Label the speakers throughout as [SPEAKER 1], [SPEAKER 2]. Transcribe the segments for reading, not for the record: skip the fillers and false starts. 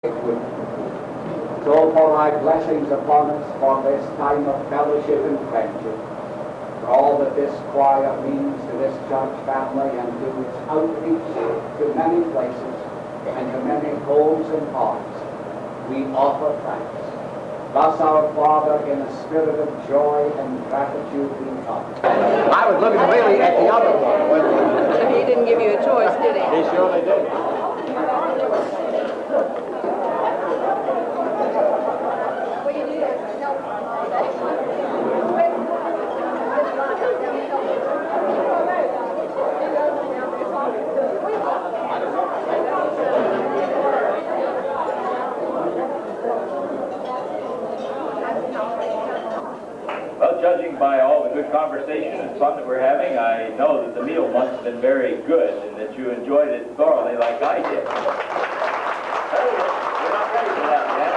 [SPEAKER 1] So pour thy blessings upon us for this time of fellowship and friendship, for all that this choir means to this church family and to its outreach to many places and to many homes and hearts. We offer thanks. Thus, our Father, in a spirit of joy and gratitude we come. I was looking really at the other one.
[SPEAKER 2] He didn't give you a choice, did he?
[SPEAKER 1] He surely did.
[SPEAKER 3] Well, judging by all the good conversation and fun that we're having, I know that the meal must have been very good and that you enjoyed it thoroughly like I did. We're not ready for that yet.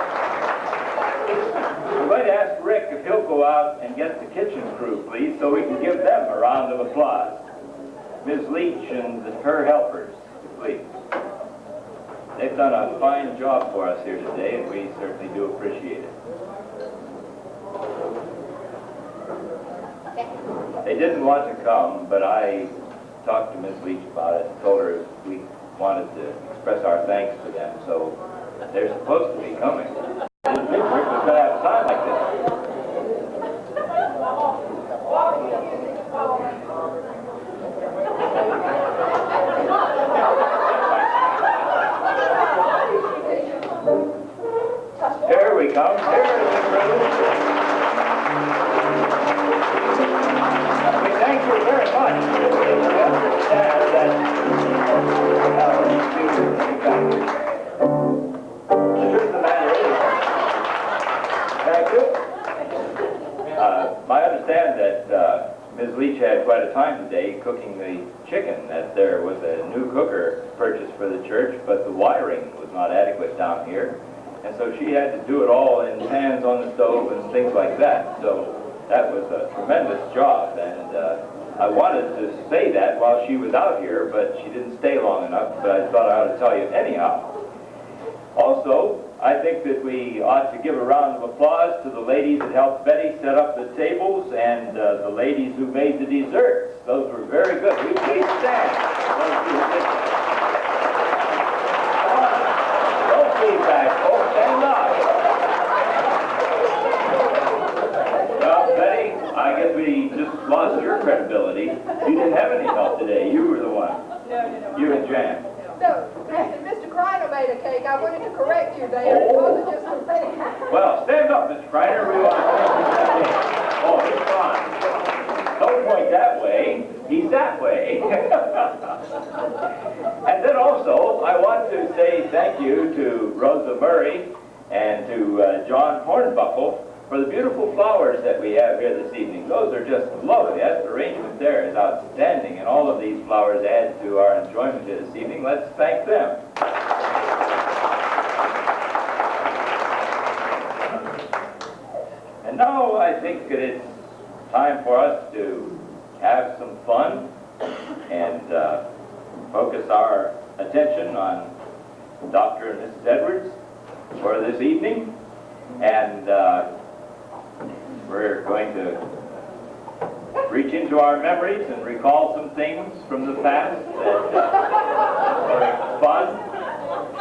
[SPEAKER 3] I'm going to ask Rick if he'll go out and get the kitchen crew, please, so we can give them a round of applause. Ms. Leach and her helpers, please. They've done a fine job for us here today, and we certainly do appreciate it. They didn't want to come, but I talked to Ms. Leach about it and told her we wanted to express our thanks to them, so they're supposed to be coming. I didn't think Rick was going to have time like this. Here we come. Here is the crew. We thank you very much. We understand that the truth of the matter is, thank you. I understand that Ms. Leach had quite a time today cooking the chicken, that there was a new cooker purchased for the church, but the wiring was not adequate down here. And so she had to do it all in pans on the stove and things like that. So that was a tremendous job, and I wanted to say that while she was out here, but she didn't stay long enough, but I thought I ought to tell you anyhow. Also, I think that we ought to give a round of applause to the ladies that helped Betty set up the tables and the ladies who made the desserts. Those were very good. Will you please stand? Don't feedback, folks. Stand up. Well, Betty, I guess we just lost your credibility. You didn't have any help today. You were the one.
[SPEAKER 2] No.
[SPEAKER 3] You and Jan.
[SPEAKER 2] No, Mr. Kreiner made a cake. I wanted to correct you there. It wasn't just a thing.
[SPEAKER 3] Well, stand up, Mr. Kreiner. We want to thank you for that. Oh, he's fine. Don't point that way. He's that way. And then also, I want to say thank you to Rosa Murray and to John Hornbuckle for the beautiful flowers that we have here this evening. Those are just lovely. That arrangement there is outstanding, and all of these flowers add to our enjoyment here this evening. Let's thank them. And now I think that it's time for us to have some fun and focus our attention on Dr. and Mrs. Edwards for this evening. And we're going to reach into our memories and recall some things from the past that were fun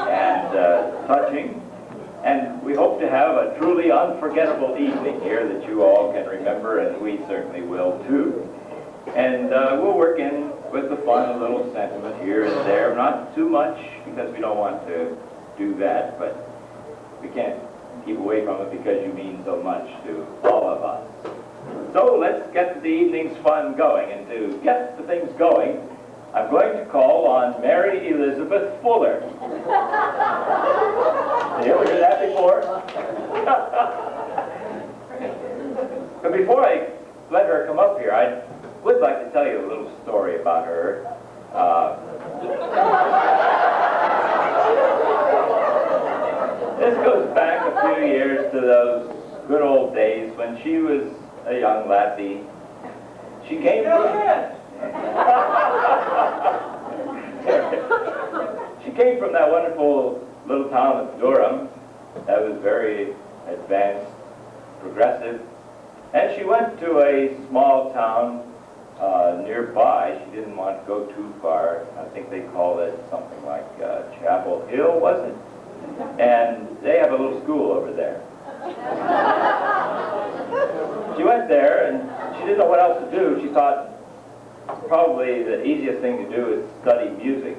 [SPEAKER 3] and touching. And we hope to have a truly unforgettable evening here that you all can remember, and we certainly will too. And we'll work in with the fun a little sentiment here and there. Not too much, because we don't want to do that, but we can't keep away from it because you mean so much to all of us. So let's get the evening's fun going. And to get the things going, I'm going to call on Mary Elizabeth Fuller. Did you ever hear that before? But before I let her come up here, I would like to tell you a little story about her. This goes back a few years to those good old days when she was a young lassie. She came from... She came from that wonderful little town of Durham that was very advanced, progressive. And she went to a small town nearby. She didn't want to go too far. I think they called it something like Chapel Hill, was it? And they have a little school over there. She went there, and she didn't know what else to do. She thought probably the easiest thing to do is study music,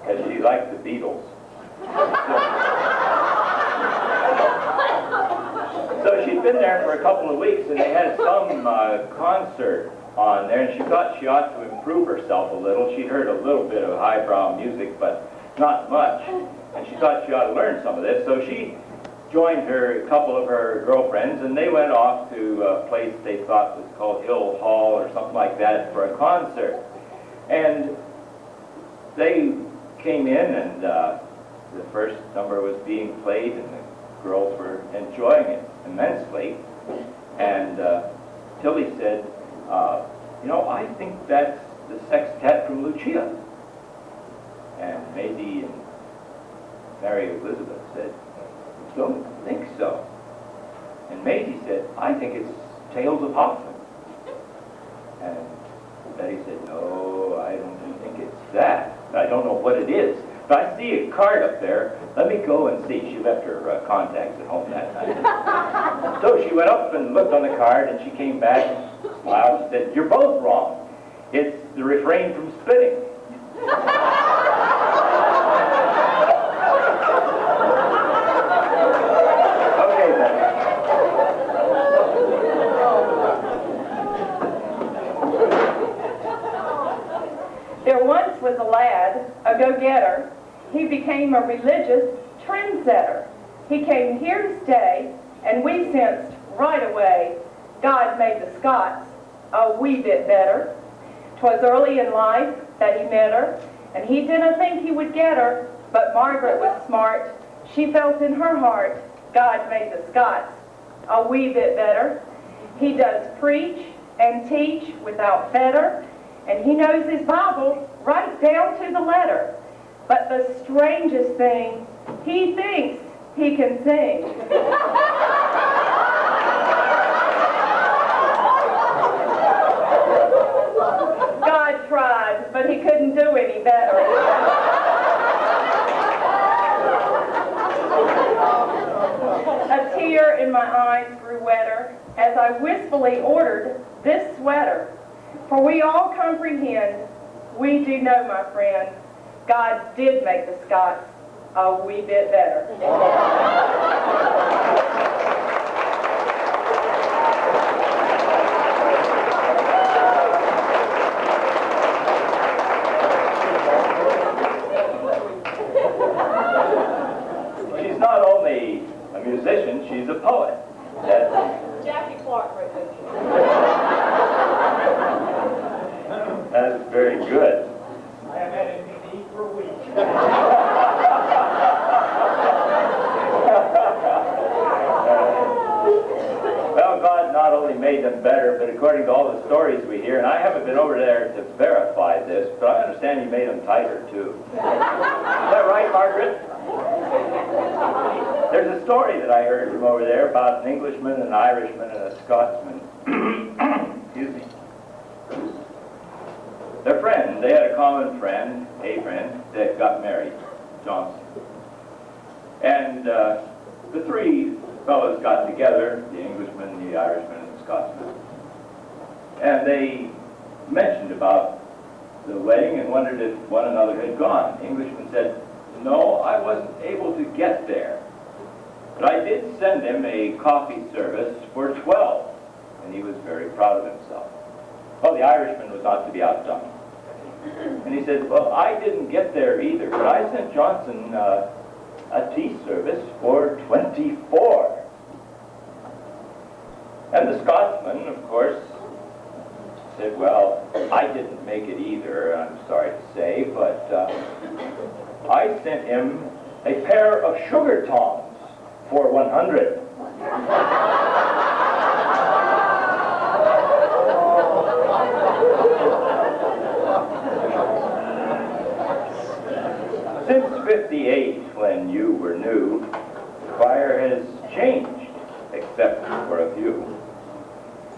[SPEAKER 3] because she liked the Beatles. So she'd been there for a couple of weeks, and they had some concert on there, and she thought she ought to improve herself a little. She'd heard a little bit of highbrow music, but not much, and she thought she ought to learn some of this. So she joined a couple of her girlfriends, and they went off to a place they thought was called Hill Hall or something like that for a concert. And they came in, and the first number was being played, and the girls were enjoying it immensely. And Tilly said, you know, I think that's the sextet from Lucia. And Maisie and Mary Elizabeth said, don't think so. And Maisie said, I think it's Tales of Hoffman. And Betty said, no, I don't think it's that. I don't know what it is. But I see a card up there. Let me go and see. She left her contacts at home that night. So she went up and looked on the card, and she came back and smiled and said, you're both wrong. It's the refrain from Spitting. Okay, Betty.
[SPEAKER 2] There once was a lad, a go-getter. He became a religious trendsetter. He came here to stay, and we sensed right away God made the Scots a wee bit better. 'Twas early in life that he met her, and he didn't think he would get her, but Margaret was smart. She felt in her heart God made the Scots a wee bit better. He does preach and teach without fetter, and he knows his Bible right down to the letter. But the strangest thing, he thinks he can sing. God tried, but he couldn't do any better. A tear in my eyes grew wetter as I wistfully ordered this sweater. For we all comprehend, we do know, my friend, God did make the Scots a wee bit better.
[SPEAKER 3] She's not only a musician, she's a poet.
[SPEAKER 2] Jackie Clark wrote this.
[SPEAKER 3] That's very good.
[SPEAKER 4] I have had anything to eat for a week.
[SPEAKER 3] Well, God not only made them better, but according to all the stories we hear, and I haven't been over there to verify this, but I understand you made them tighter, too. Is that right, Margaret? There's a story that I heard from over there about an Englishman, an Irishman, and a Scotsman. Excuse me. Their friend, they had a common friend, that got married, Johnson. And the three fellows got together, the Englishman, the Irishman, and the Scotsman. And they mentioned about the wedding and wondered if one another had gone. The Englishman said, no, I wasn't able to get there. But I did send him a coffee service for 12, and he was very proud of himself. Well, the Irishman was not to be outdone. And he said, well, I didn't get there either, but I sent Johnson a tea service for 24. And the Scotsman, of course, said, well, I didn't make it either, I'm sorry to say, but I sent him a pair of sugar tongs for 100. Since '58, when you were new, the choir has changed, except for a few.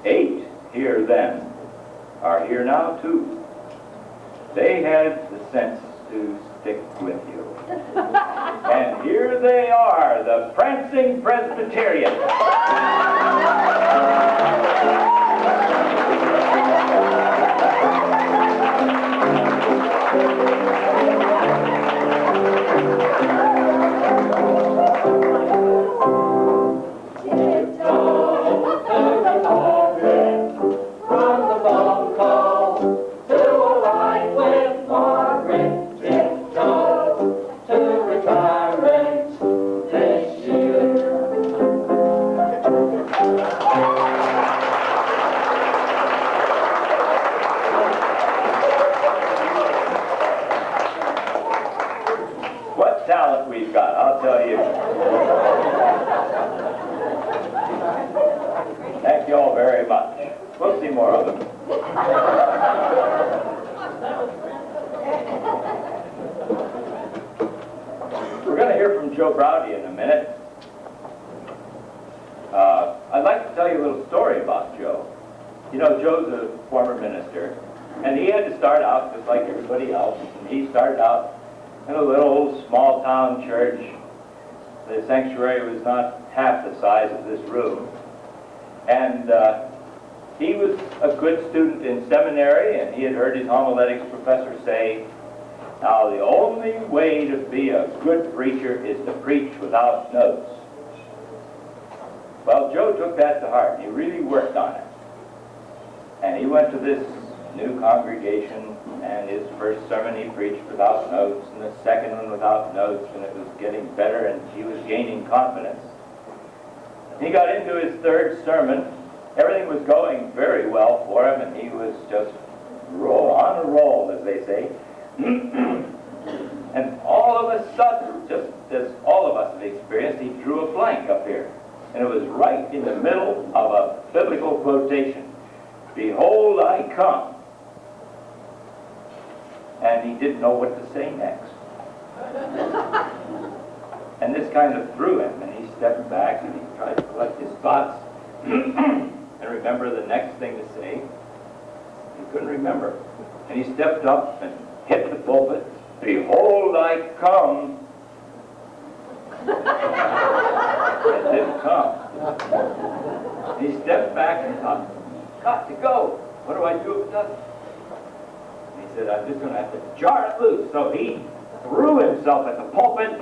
[SPEAKER 3] 8 here then are here now too. They had the sense to stick with you. And here they are, the prancing Presbyterians. What talent we've got, I'll tell you. Thank you all very much. We'll see more of them. We're going to hear from Joe Browdy in a minute. I'd like to tell you a little story about Joe. You know, Joe's a former minister, and he had to start out just like everybody else. And he started out in a little small-town church. The sanctuary was not half the size of this room. And he was a good student in seminary, and he had heard his homiletics professor say, now the only way to be a good preacher is to preach without notes. Well, Joe took that to heart, and he really worked on it. And he went to this new congregation, and his first sermon he preached without notes, and the second one without notes, and it was getting better, and he was gaining confidence. He got into his third sermon. Everything was going very well for him, and he was just on a roll, as they say. And all of a sudden, just as all of us have experienced, he drew a blank up here. And it was right in the middle of a biblical quotation. Behold, I come. And he didn't know what to say next. And this kind of threw him, and he stepped back and he tried to collect his thoughts and remember the next thing to say. He couldn't remember. And he stepped up and hit the pulpit. Behold, I come. It didn't come. He stepped back and thought, got to go. What do I do if it doesn't? And he said, I'm just going to have to jar it loose. So he threw himself at the pulpit,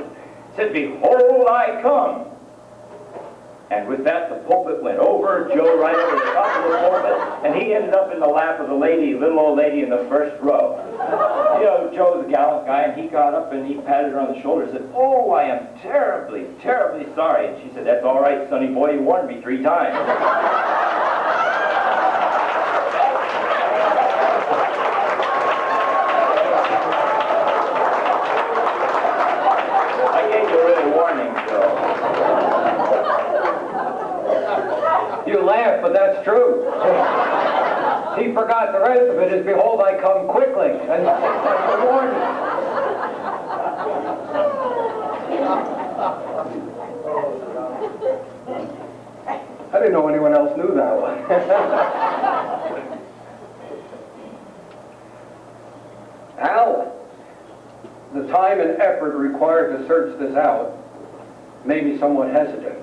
[SPEAKER 3] said, behold, I come. And with that, the pulpit went over, Joe right over the top of the pulpit, and he ended up in the lap of the lady, little old lady in the first row. You know, Joe's a gallant guy, and he got up and he patted her on the shoulder and said, oh, I am terribly, terribly sorry. And she said, that's all right, sonny boy, you warned me 3 times. I gave you a little warning, Joe.
[SPEAKER 5] You laugh, but that's true. He forgot the rest of it is, behold, I come quickly. And that's the warning. I didn't know anyone else knew that one. Al, the time and effort required to search this out made me somewhat hesitant.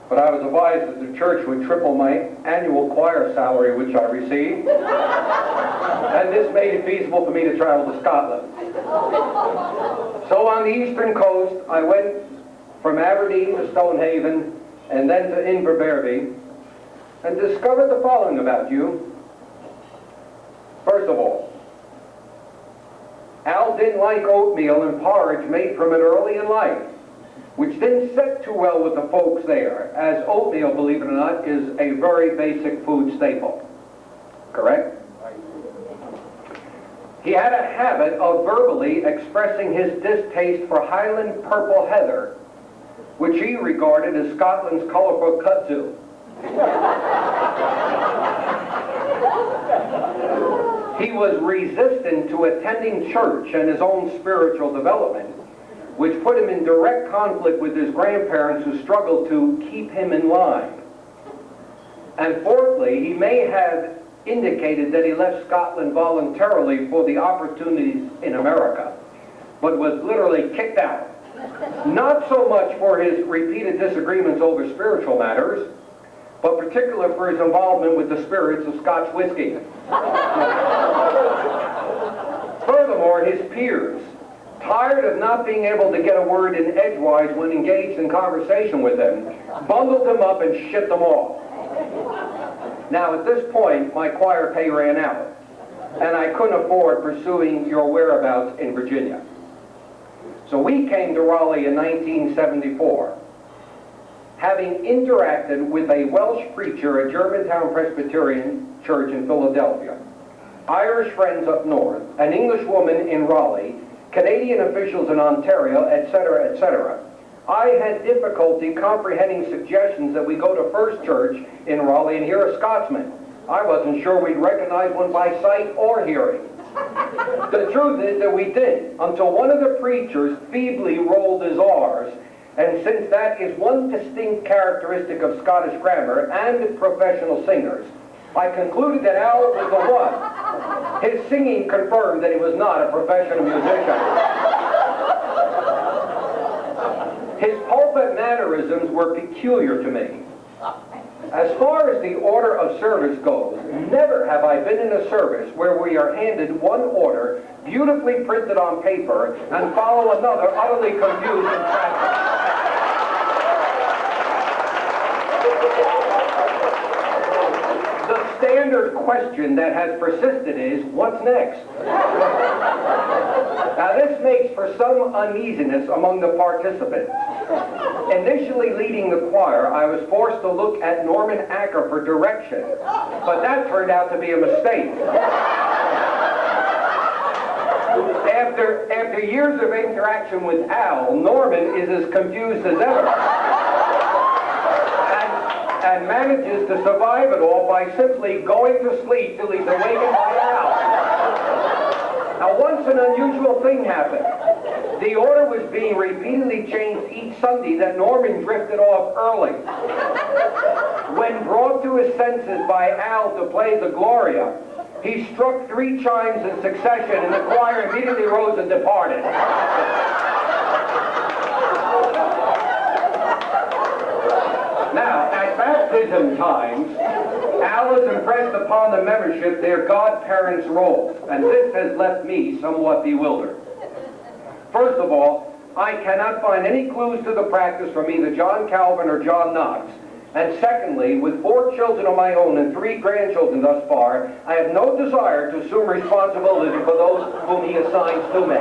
[SPEAKER 5] But I was advised that the church would triple my annual choir salary, which I received. And this made it feasible for me to travel to Scotland. So on the eastern coast, I went from Aberdeen to Stonehaven, and then to Inverbervie, and discovered the following about you. First of all, Al didn't like oatmeal and porridge made from it early in life, which didn't set too well with the folks there, as oatmeal, believe it or not, is a very basic food staple. Correct? He had a habit of verbally expressing his distaste for Highland purple heather, which he regarded as Scotland's colourful kudzu. He was resistant to attending church and his own spiritual development, which put him in direct conflict with his grandparents who struggled to keep him in line. And fourthly, he may have indicated that he left Scotland voluntarily for the opportunities in America, but was literally kicked out. Not so much for his repeated disagreements over spiritual matters, but particularly for his involvement with the spirits of Scotch whiskey. Furthermore, his peers, tired of not being able to get a word in edgewise when engaged in conversation with him, bundled him up and shipped him off. Now, at this point, my choir pay ran out, and I couldn't afford pursuing your whereabouts in Virginia. So we came to Raleigh in 1974, having interacted with a Welsh preacher at Germantown Presbyterian Church in Philadelphia, Irish friends up north, an English woman in Raleigh, Canadian officials in Ontario, etc., etc. I had difficulty comprehending suggestions that we go to First Church in Raleigh and hear a Scotsman. I wasn't sure we'd recognize one by sight or hearing. The truth is that we did, until one of the preachers feebly rolled his R's, and since that is one distinct characteristic of Scottish grammar and professional singers, I concluded that Al was the one. His singing confirmed that he was not a professional musician. His pulpit mannerisms were peculiar to me. As far as the order of service goes, never have I been in a service where we are handed one order, beautifully printed on paper, and follow another utterly confused in practice. The standard question that has persisted is, what's next? Now this makes for some uneasiness among the participants. Initially leading the choir, I was forced to look at Norman Acker for direction, but that turned out to be a mistake. After years of interaction with Al, Norman is as confused as ever, and manages to survive it all by simply going to sleep till he's awakened by Al. Now once an unusual thing happened. The order was being repeatedly changed each Sunday that Norman drifted off early. When brought to his senses by Al to play the Gloria, he struck 3 chimes in succession and the choir immediately rose and departed. Now, at baptism times, Al has impressed upon the membership their godparents' roles, and this has left me somewhat bewildered. First of all, I cannot find any clues to the practice from either John Calvin or John Knox. And secondly, with 4 children of my own and 3 grandchildren thus far, I have no desire to assume responsibility for those whom he assigns to me.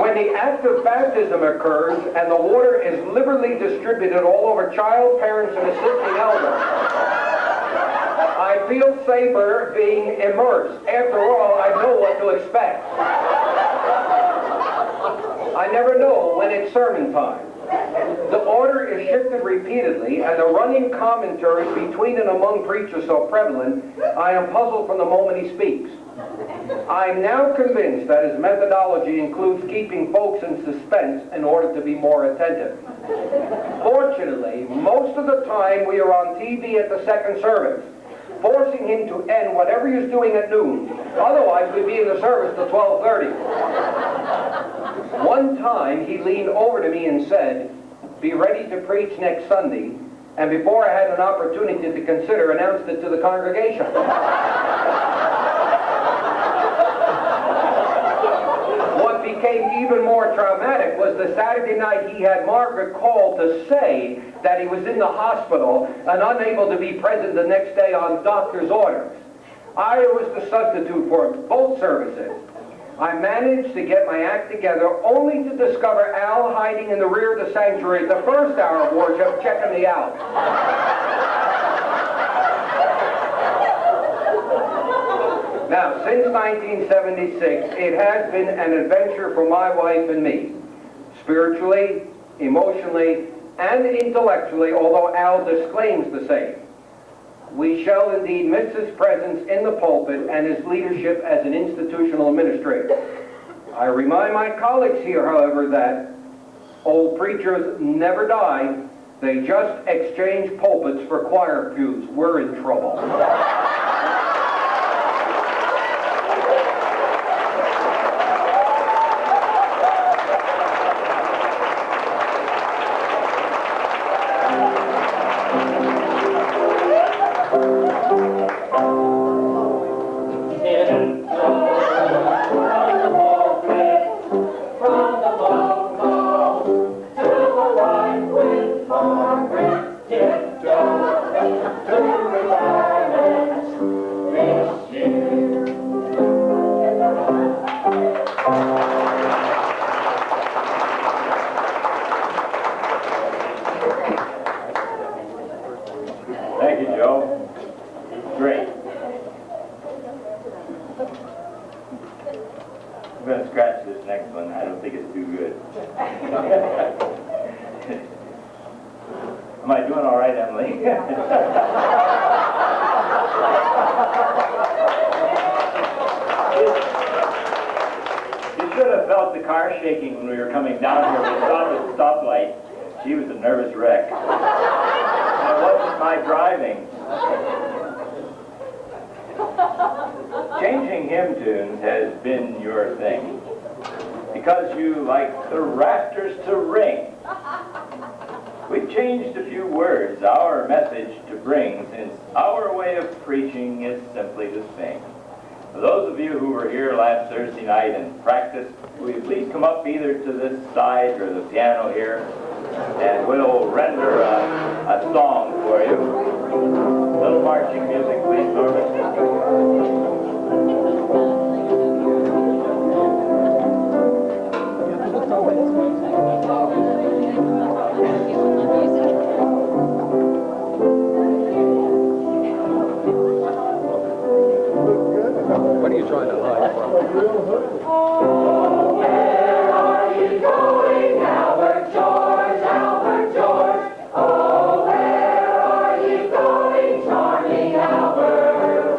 [SPEAKER 5] When the act of baptism occurs and the water is liberally distributed all over child, parents, and assisting elders, I feel safer being immersed. After all, I know what to expect. I never know when it's sermon time. The order is shifted repeatedly, and the running commentaries between and among preachers so prevalent, I am puzzled from the moment he speaks. I am now convinced that his methodology includes keeping folks in suspense in order to be more attentive. Fortunately, most of the time we are on TV at the second service, forcing him to end whatever he was doing at noon. Otherwise, we'd be in the service till 12:30. One time, he leaned over to me and said, "Be ready to preach next Sunday," and before I had an opportunity to consider, announced it to the congregation. What became even more traumatic was the Saturday night he had Margaret call to say that he was in the hospital and unable to be present the next day on doctor's orders. I was the substitute for both services. I managed to get my act together only to discover Al hiding in the rear of the sanctuary at the first hour of worship, checking me out. Now, since 1976, it has been an adventure for my wife and me, spiritually, emotionally, and intellectually, although Al disclaims the same. We shall indeed miss his presence in the pulpit and his leadership as an institutional administrator. I remind my colleagues here, however, that old preachers never die. They just exchange pulpits for choir pews. We're in trouble.
[SPEAKER 3] Thank you, Joe. Great. I'm going to scratch this next one. I don't think it's too good. Am I doing all right, Emily? You should have felt the car shaking when we were coming down here. We stopped at the stoplight. She was a nervous wreck. It wasn't my driving. Changing hymn tunes has been your thing because you like the rafters to ring. We've changed a few words, our message to bring, since our way of preaching is simply to sing. For those of you who were here last Thursday night and practiced, will you please come up either to this side or the piano here, and we'll render a song for you. A little marching music, please, Norman.
[SPEAKER 5] What are you trying to hide from?
[SPEAKER 6] Oh, where are you going, Albert George, Albert George? Oh, where are you going, charming Albert?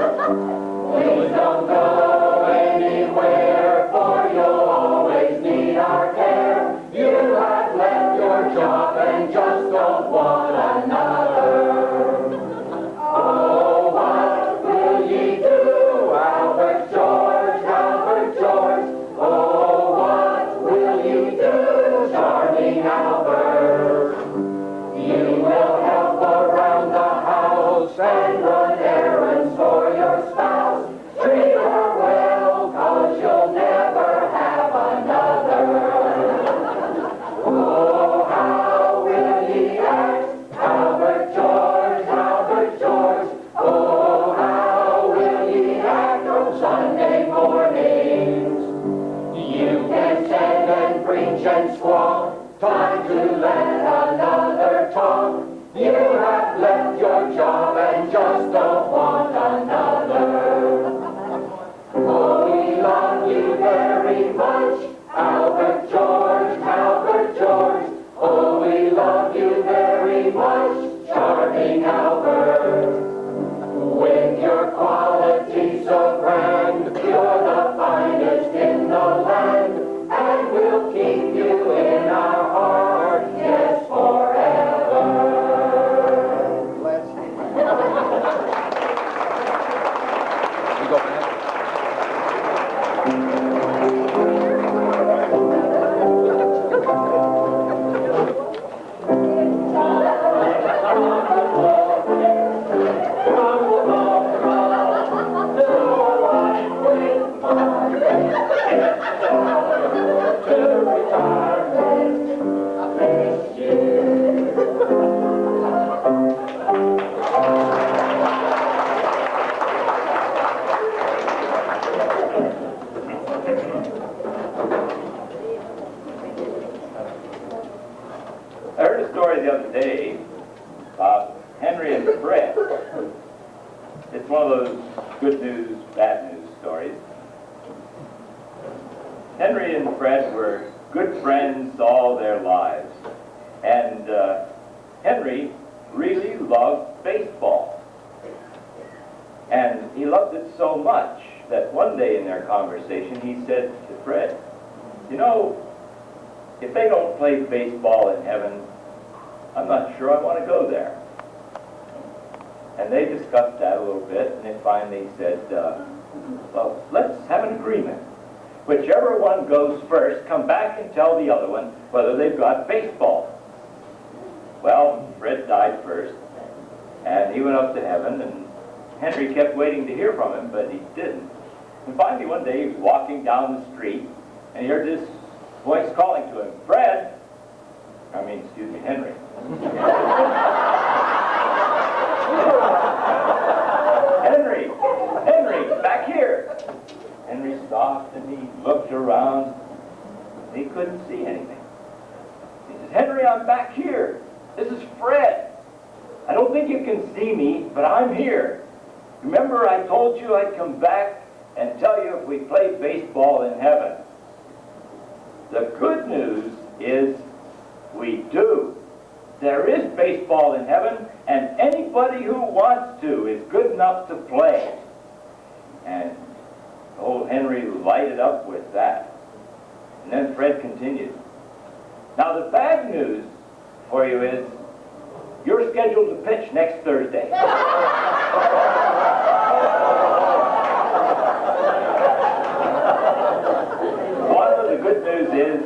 [SPEAKER 6] Please don't go anywhere, for you'll always need our care. You have left your job and just don't want another. Oh, what will ye do, Albert George, Albert George? Oh, what will you do, charming Albert? You will help around the house and run errands for your spouse. Treat her well, 'cause you'll never have another. Oh, how will ye act, Albert George, Albert George? Oh, how will ye act on Sunday mornings? You can stand and preach and squawk, time to let another talk. You have left your job and just don't want another. Oh, we love you very much, Albert George, Albert George. Oh, we love you very much, charming Albert. With your quality so grand, you're the finest in the land, and we'll keep you in our heart, yes, forever.
[SPEAKER 5] You go back.
[SPEAKER 3] I heard a story the other day about Henry and Fred. It's one of those good news, bad news stories. Henry and Fred were good friends all their lives. And Henry really loved baseball. And he loved it so much that one day in their conversation he said to Fred, You know, if they don't play baseball in heaven, I'm not sure I want to go there. And they discussed that a little bit, and they finally said, well, let's have an agreement. Whichever one goes first, come back and tell the other one whether they've got baseball. Well, Fred died first, and he went up to heaven, and Henry kept waiting to hear from him, but he didn't. And finally, one day, he was walking down the street, and he heard this voice calling to him, Fred! Henry. Henry, back here! Henry stopped, and he looked around, and he couldn't see anything. He says, Henry, I'm back here. This is Fred. I don't think you can see me, but I'm here. Remember I told you I'd come back and tell you if we played baseball in heaven. The good news is we do. There is baseball in heaven, and anybody who wants to is good enough to play. And old Henry lighted up with that. And then Fred continued. Now the bad news for you is you're scheduled to pitch next Thursday. One of the good news is,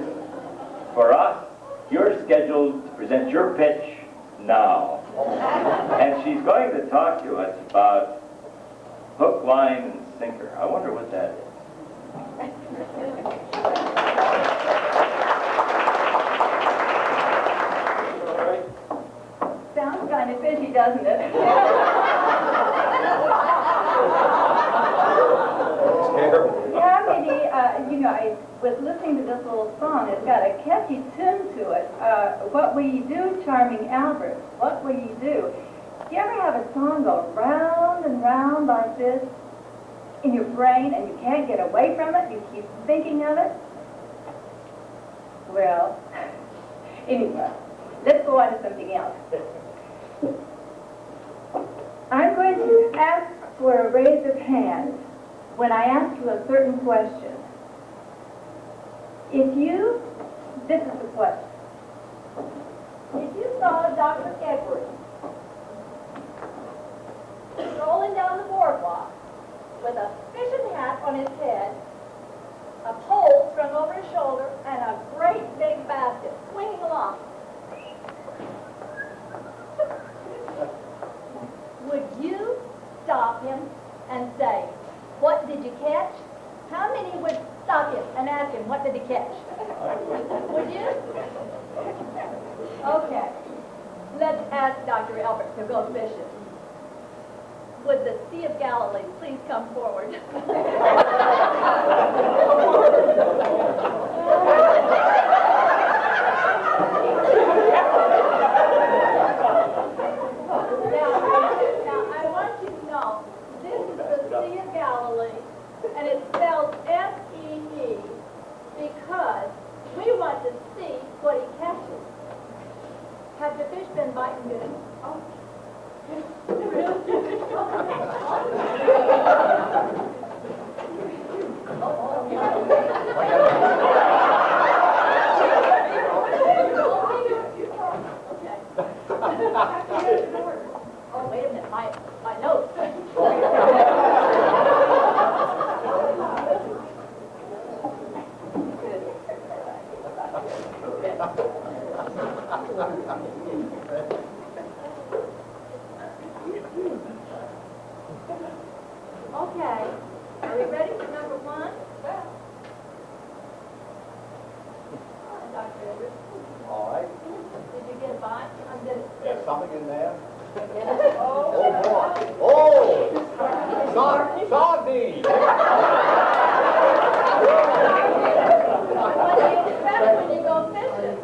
[SPEAKER 3] for us, you're scheduled to present your pitch now. And she's going to talk to us about hook, line, and sinker. I wonder what that is.
[SPEAKER 2] Sounds kind of fishy, doesn't it? How many, I was listening to this little song. It's got a catchy tune to it. What will you do, charming Albert? What will you do? Do you ever have a song go round and round like this in your brain and you can't get away from it? You keep thinking of it? Well, anyway, let's go on to something else. I'm going to ask for a raise of hands when I ask you a certain question. This is the question. If you saw Dr. Edwards strolling down the boardwalk with a fishing hat on his head, a pole strung over his shoulder, and a great big basket swinging along, would you stop him and say, what did you catch? How many would stop him and ask him, what did he catch? Would you? Okay. Let's ask Dr. Albert to go fishing. Would the Sea of Galilee please come forward? Now, I want you to know, this is the Sea of Galilee, and it's spelled S-E-E, because we want to see what he catches. Have the fish been biting good? Oh. Oh, wait a minute, my notes. Okay, are we ready for number one? Dr. Edwards,
[SPEAKER 1] All right.
[SPEAKER 2] did you get a bite? I'm good.
[SPEAKER 1] There's something in there.
[SPEAKER 2] Oh,
[SPEAKER 1] boy. Oh! Sardine!
[SPEAKER 2] what do you expect when you go fishing?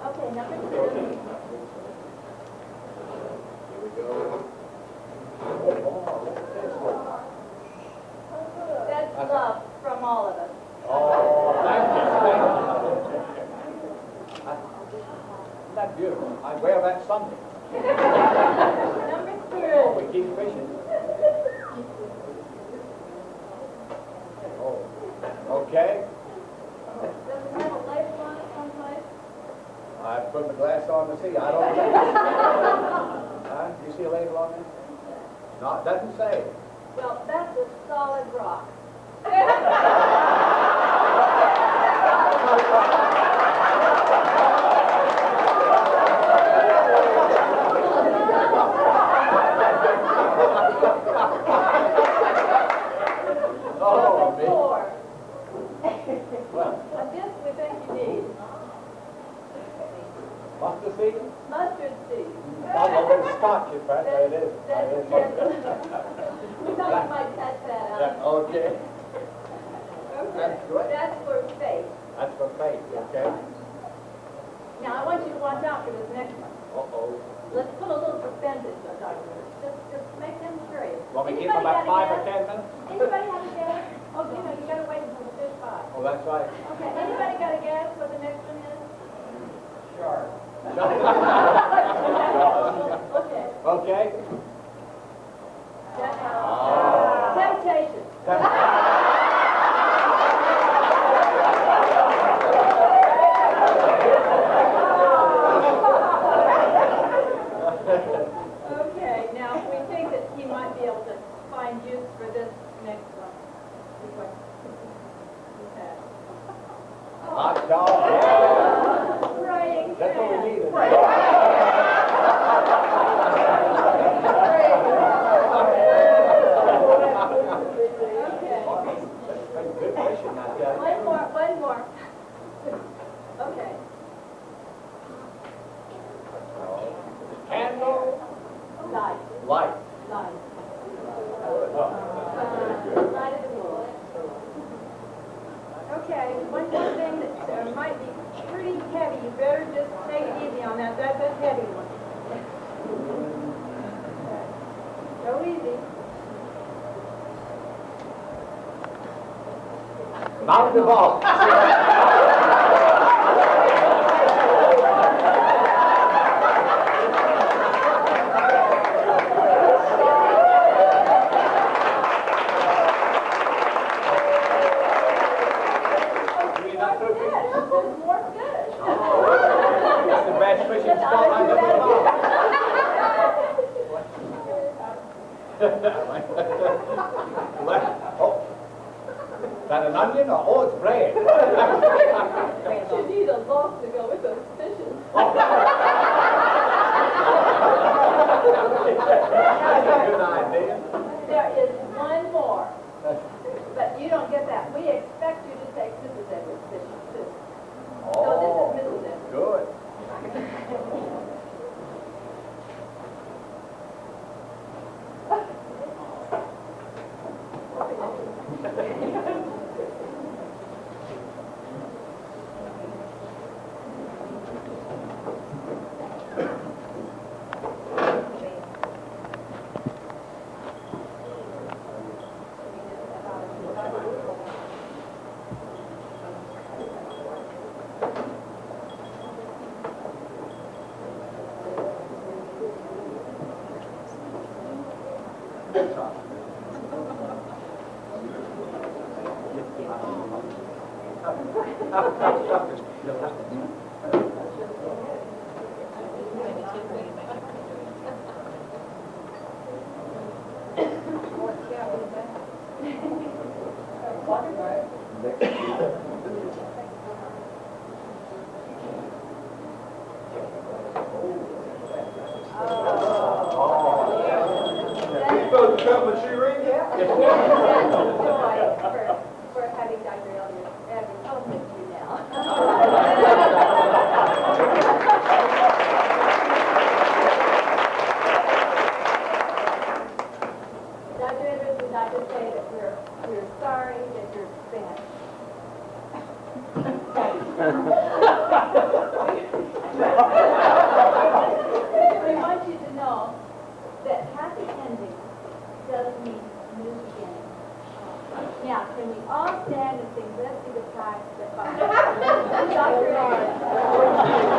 [SPEAKER 2] Okay, number two.
[SPEAKER 1] Here we go.
[SPEAKER 2] That's love from all of us.
[SPEAKER 1] Oh, thank you. Isn't that beautiful? I wear that Sunday.
[SPEAKER 2] Number three.
[SPEAKER 7] Okay?
[SPEAKER 8] Does it have a label on it someplace?
[SPEAKER 7] I put my glass on to see. I don't think. Huh? You see a label on it? No, it doesn't say.
[SPEAKER 8] Well, that's a solid rock.
[SPEAKER 7] Oh, me.
[SPEAKER 8] Four.
[SPEAKER 7] Well,
[SPEAKER 8] A disc we think you need.
[SPEAKER 7] mustard seed?
[SPEAKER 8] Mustard seed.
[SPEAKER 7] Oh, well, there's scotch, in fact. It is.
[SPEAKER 8] That's,
[SPEAKER 7] It is.
[SPEAKER 8] we thought you might catch that
[SPEAKER 7] Yeah,
[SPEAKER 8] out.
[SPEAKER 7] okay.
[SPEAKER 8] Okay.
[SPEAKER 7] That's good.
[SPEAKER 8] That's for faith.
[SPEAKER 7] That's for faith, okay?
[SPEAKER 8] Now, I want you to watch out for this next one.
[SPEAKER 7] Uh-oh.
[SPEAKER 8] Let's put a little suspense into it, Dr. Lewis. Just make them curious.
[SPEAKER 7] Want me to keep them about 5 or 10 minutes?
[SPEAKER 8] Anybody have a guess? Oh, you gotta wait until the fish fry.
[SPEAKER 7] Oh, that's right.
[SPEAKER 8] Okay, anybody got a guess what the next one is?
[SPEAKER 4] Shark.
[SPEAKER 8] Okay.
[SPEAKER 7] Okay?
[SPEAKER 8] Temptation. Okay, now we think that he might be able to find use for this next one. Okay.
[SPEAKER 7] Hot dog. Yeah.
[SPEAKER 8] Praying
[SPEAKER 7] That's what we
[SPEAKER 8] hands.
[SPEAKER 7] needed.
[SPEAKER 8] Okay.
[SPEAKER 7] That's good fishing, I tell you.
[SPEAKER 8] One more. Okay.
[SPEAKER 7] Candle.
[SPEAKER 8] Light.
[SPEAKER 7] Light.
[SPEAKER 8] Light.
[SPEAKER 7] Oh,
[SPEAKER 8] Light of the Lord. Okay, one more thing that might be pretty heavy. You better just take it easy on that. That's a heavy one. Go easy.
[SPEAKER 7] Mount the ball. You're not so good.
[SPEAKER 8] There's more fish.
[SPEAKER 7] That's the best fishing spot I've ever found. Oh, is that an onion or oh, it's bread?
[SPEAKER 8] You need a loaf to go with those fishes.
[SPEAKER 7] That's a good idea.
[SPEAKER 8] There is one more, but you don't get that. We expect you to take Mrs. Edwards fishing too. So this is Mrs. Edwards.
[SPEAKER 7] Good.
[SPEAKER 8] That's a joy for having Dr. Edwards home with you now. Dr. Edwards would like to say that we're sorry that you're Spanish. We want you to know that happy ending does mean new beginning. Now, can we all stand and sing Blessed Be the Tie that binds Dr. Edwards.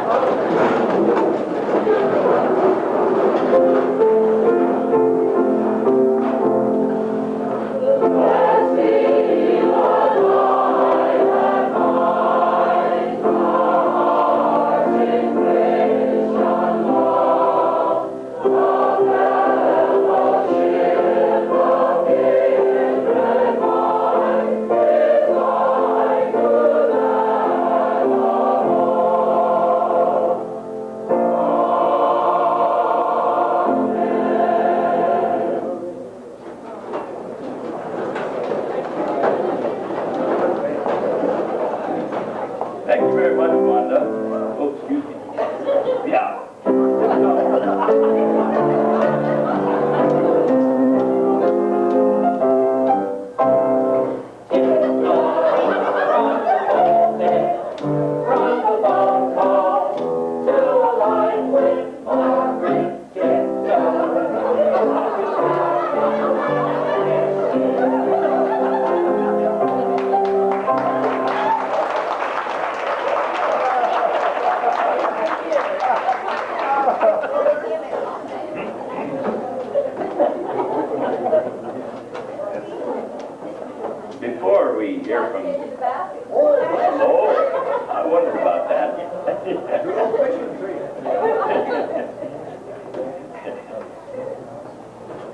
[SPEAKER 3] we hear from...
[SPEAKER 8] Into the bathroom.
[SPEAKER 3] Oh, I wondered about that.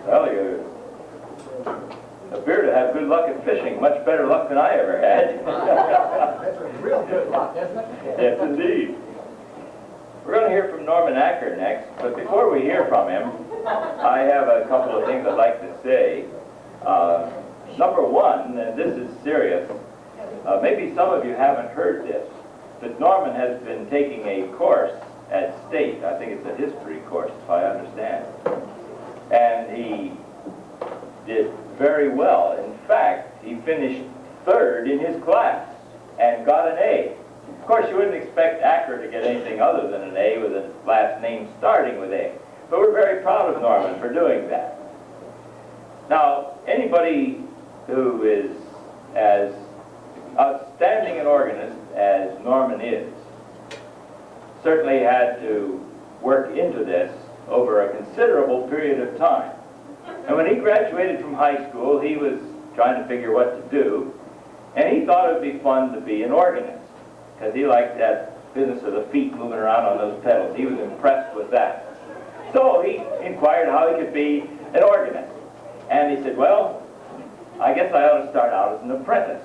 [SPEAKER 3] Well, you appear to have good luck at fishing, much better luck than I ever had.
[SPEAKER 7] That's a real good luck, isn't it?
[SPEAKER 3] Yes, indeed. We're going to hear from Norman Acker next, but before we hear from him, I have a couple of things I'd like to say. Number one, and this is serious, maybe some of you haven't heard this, but Norman has been taking a course at State. I think it's a history course, if I understand. And he did very well. In fact, he finished third in his class and got an A. Of course, you wouldn't expect Acker to get anything other than an A with a last name starting with A. But we're very proud of Norman for doing that. Now, anybody who is as outstanding an organist as Norman is certainly had to work into this over a considerable period of time. And when he graduated from high school, he was trying to figure what to do, and he thought it would be fun to be an organist, because he liked that business of the feet moving around on those pedals. He was impressed with that. So he inquired how he could be an organist. And he said, well, I guess I ought to start out as an apprentice.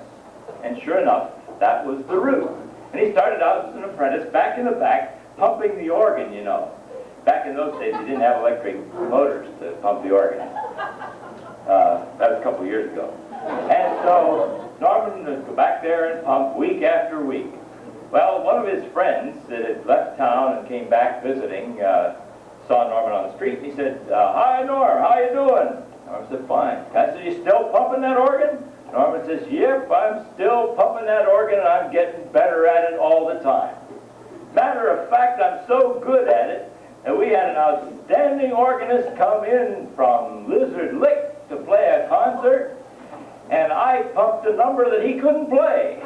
[SPEAKER 3] And sure enough, that was the route. And he started out as an apprentice, back in the back, pumping the organ, you know. Back in those days, you didn't have electric motors to pump the organ. That was a couple of years ago. And so Norman would go back there and pump week after week. Well, one of his friends that had left town and came back visiting saw Norman on the street. He said, hi, Norm, how you doing? Norman said, fine. I said, you still pumping that organ? Norman says, yep, I'm still pumping that organ, and I'm getting better at it all the time. Matter of fact, I'm so good at it that we had an outstanding organist come in from Lizard Lick to play a concert, and I pumped a number that he couldn't play.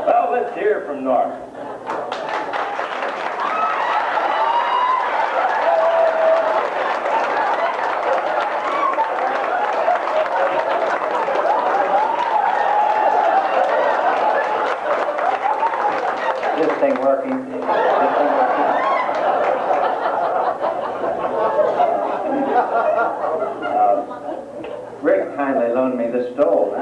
[SPEAKER 3] Well, let's hear from Norman.
[SPEAKER 9] This thing working. Rick kindly loaned me this stove.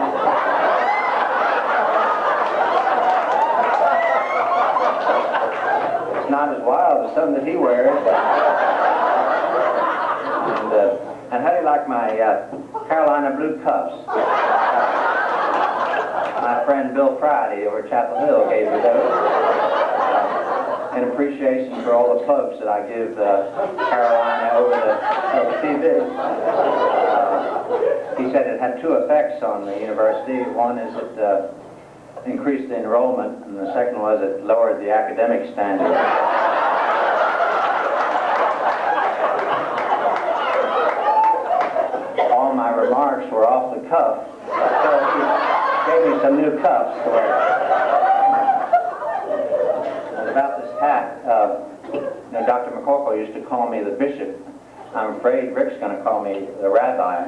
[SPEAKER 9] It's not as wild as some that he wears. And how do you like my Carolina blue cuffs? My friend Bill Friday over at Chapel Hill gave me those. In appreciation for all the plugs that I give Carolina over TV. He said it had two effects on the university. One is it increased the enrollment, and the second was it lowered the academic standard. All my remarks were off the cuff, so he gave me some new cuffs to wear. And about this hat, Dr. McCorkle used to call me the bishop. I'm afraid Rick's going to call me the rabbi.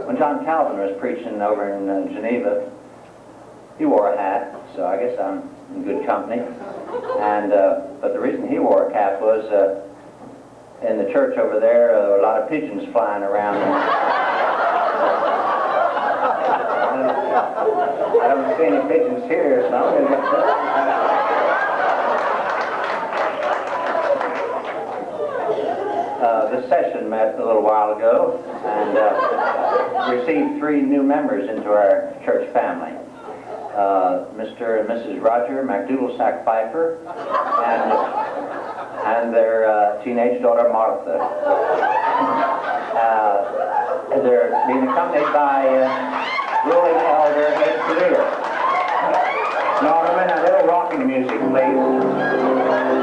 [SPEAKER 9] When John Calvin was preaching over in Geneva, he wore a hat, so I guess I'm in good company. And but the reason he wore a cap was in the church over there, there were a lot of pigeons flying around. I don't see any pigeons here, so I'm going to get this session met a little while ago and received 3 new members into our church family. Mr. and Mrs. Roger McDougal-Sack Pfeiffer and their teenage daughter Martha. They're being accompanied by ruling elder Ed Clear. Norman, a little rocking music, please.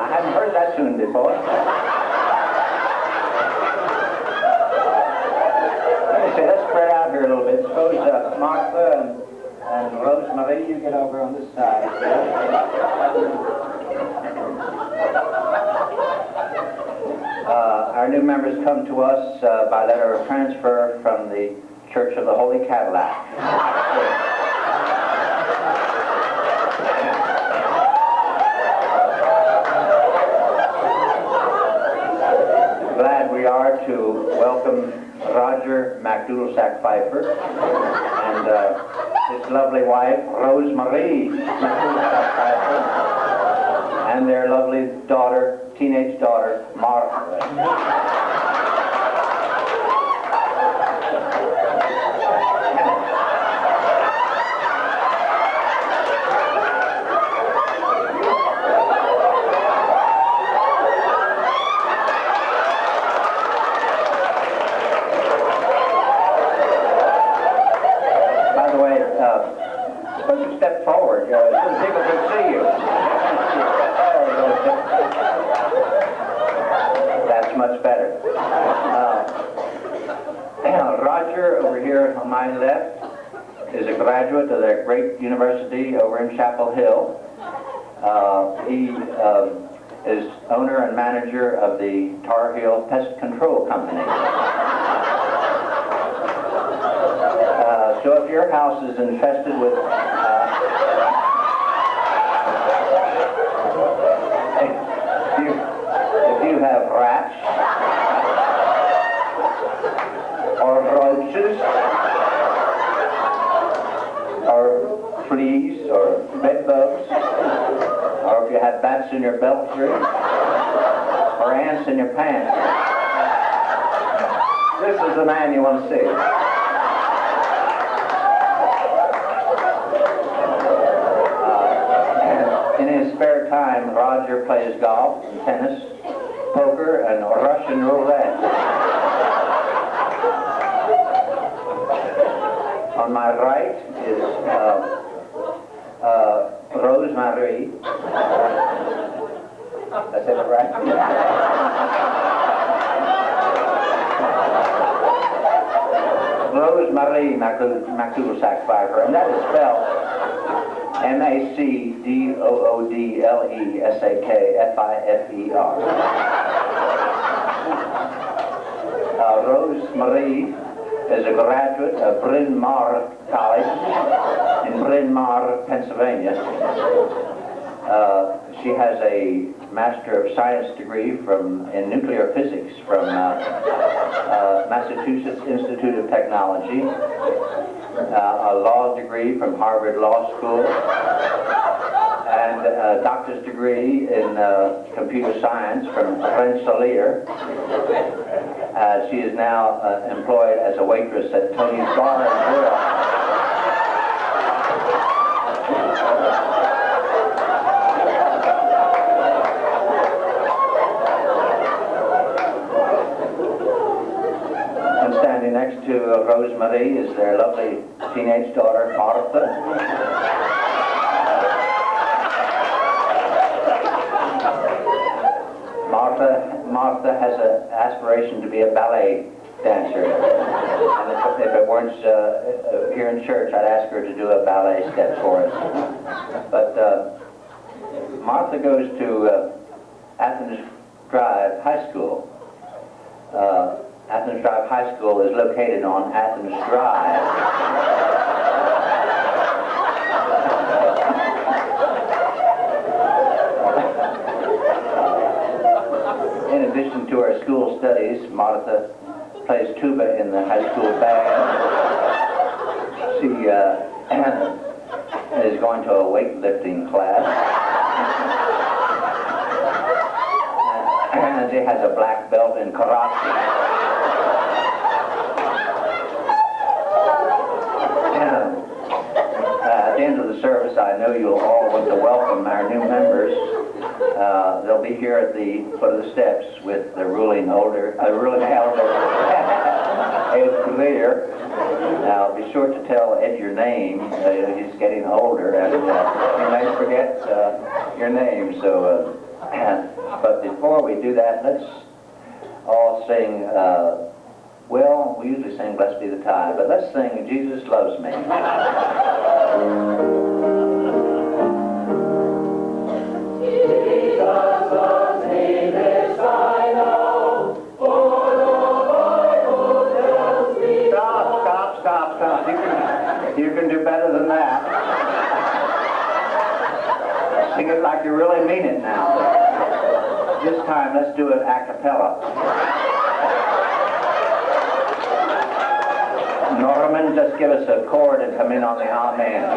[SPEAKER 9] I hadn't heard that tune before. Let me see, let's spread out here a little bit. Suppose Martha and Rosemary, you get over on this side. Our new members come to us by letter of transfer from the Church of the Holy Cadillac. Glad we are to welcome Roger McDoodlesack Pfeiffer and his lovely wife, Rosemary McDoodlesack Pfeiffer, and their lovely daughter, teenage daughter, Martha. By the way, suppose you step forward so that people can see you. That's much better. Roger, over here on my left, is a graduate of that great university over in Chapel Hill. He is owner and manager of the Tar Heel Pest Control Company. So if your house is infested with if you have rats or roaches or fleas or bed bugs, or if you have bats in your belfry or ants in your pants, this is the man you want to see. In his spare time, Roger plays golf, and tennis, poker, and Russian roulette. On my right is Rosemary. That's it, right? Rosemary McDoodlesack Pfeiffer, and that is spelled MacDoodlesackPfeifer. Rosemary is a graduate of Bryn Mawr College in Bryn Mawr, Pennsylvania. She has a Master of Science degree in nuclear physics from Massachusetts Institute of Technology, a law degree from Harvard Law School, and a doctor's degree in computer science from Rensselaer. She is now employed as a waitress at Tony's Bar and Grill. And standing next to Rosemary is their lovely teenage daughter, Martha. Martha has an aspiration to be a ballet dancer. And if it weren't here in church, I'd ask her to do a ballet step for us. But Martha goes to Athens Drive High School. Athens Drive High School is located on Athens Drive. In addition to her school studies, Martha plays tuba in the high school band. She is going to a weightlifting class. And she has a black belt in karate. At the end of the service, I know you'll all want to welcome our new members. They'll be here at the foot of the steps with the ruling elder, Ed Clear. Now, be sure to tell Ed your name. He's getting older, and he may forget your name. So But before we do that, let's all sing, well, we usually sing Blessed Be the Tie, but let's sing Jesus Loves Me. Stop. You can do better than that. Sing it like you really mean it now. This time, let's do it a cappella. Norman, just give us a chord and come in on the amen.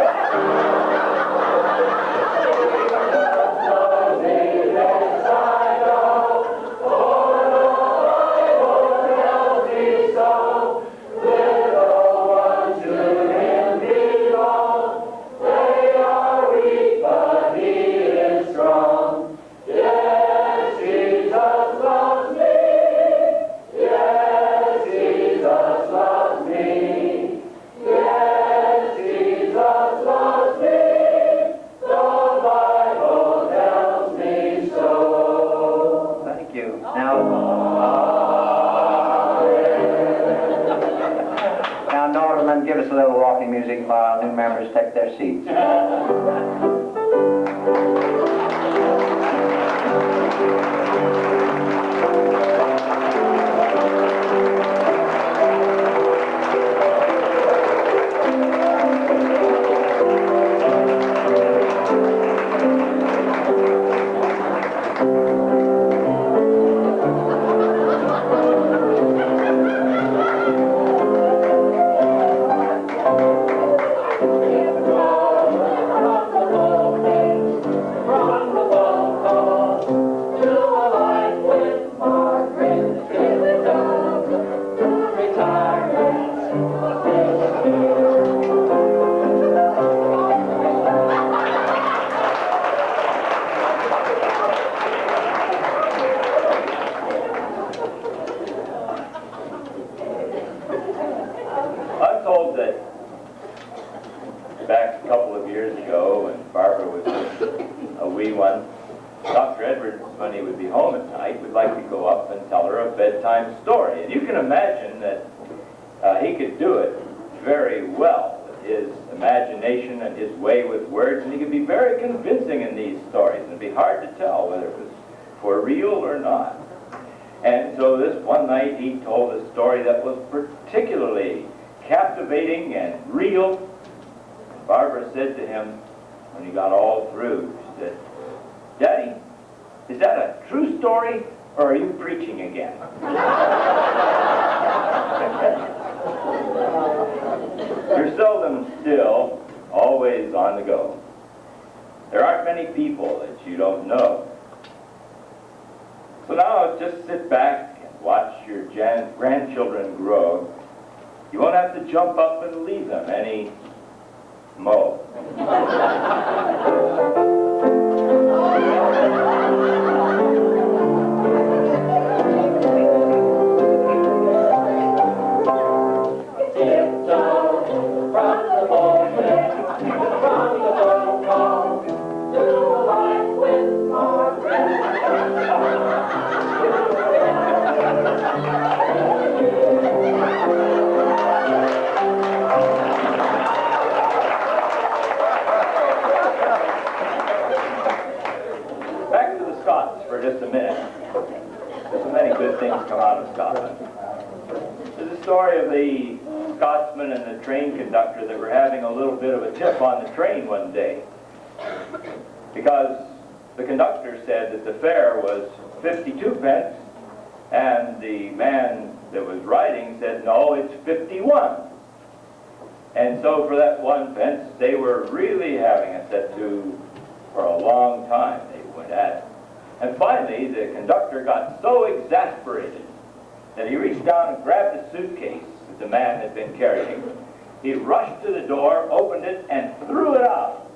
[SPEAKER 9] Give us a little walking music while new members take their seats.
[SPEAKER 3] Story. And you can imagine that he could do it very well with his imagination and his way with words, and he could be very convincing in these stories, and it'd be hard to tell whether it was for real or not. And so this one night he told a story that was particularly captivating and real. And Barbara said to him when he got all through, she said, "Daddy, is that a true story? Or are you preaching again?" You're seldom still, always on the go. There aren't many people that you don't know. So now just sit back and watch your grandchildren grow. You won't have to jump up and leave them any mo. Just a minute. There's so many good things come out of Scotland. There's a story of the Scotsman and the train conductor that were having a little bit of a tiff on the train one day, because the conductor said that the fare was 52 pence, and the man that was riding said, "No, it's 51. And so for that 1 pence, they were really having a set-to for a long time. They went at it. And finally, the conductor got so exasperated that he reached down and grabbed a suitcase that the man had been carrying. He rushed to the door, opened it, and threw it out.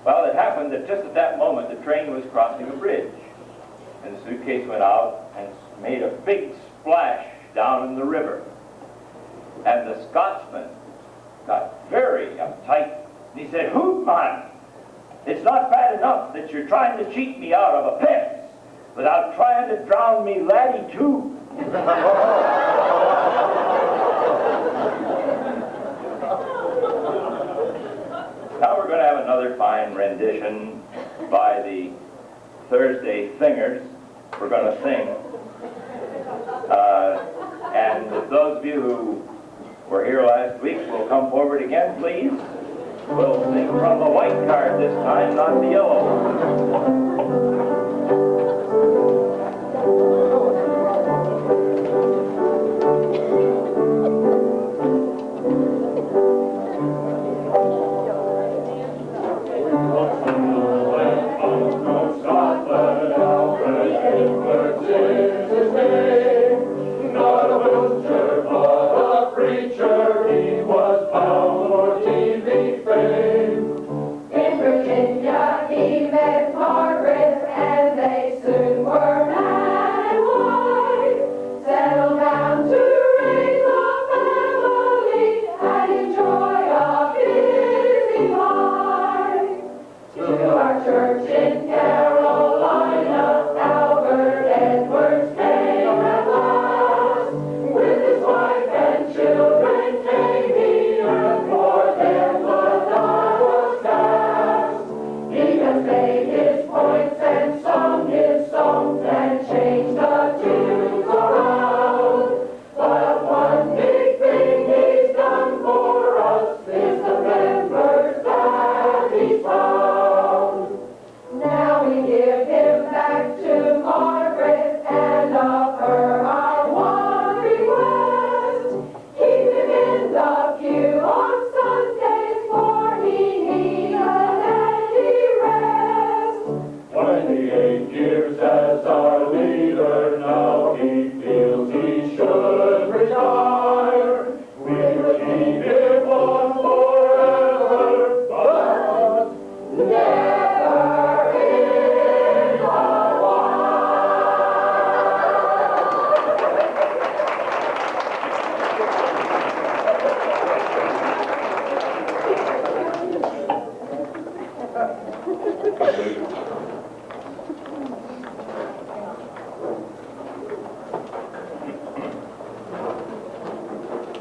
[SPEAKER 3] Well, it happened that just at that moment, the train was crossing a bridge. And the suitcase went out and made a big splash down in the river. And the Scotsman got very uptight. And he said, "Hoot, man! It's not bad enough that you're trying to cheat me out of a pence without trying to drown me laddie too. Now we're going to have another fine rendition by the Thursday Singers. We're going to sing. And those of you who were here last week will come forward again, please. We'll sing from the white card this time, not the yellow one.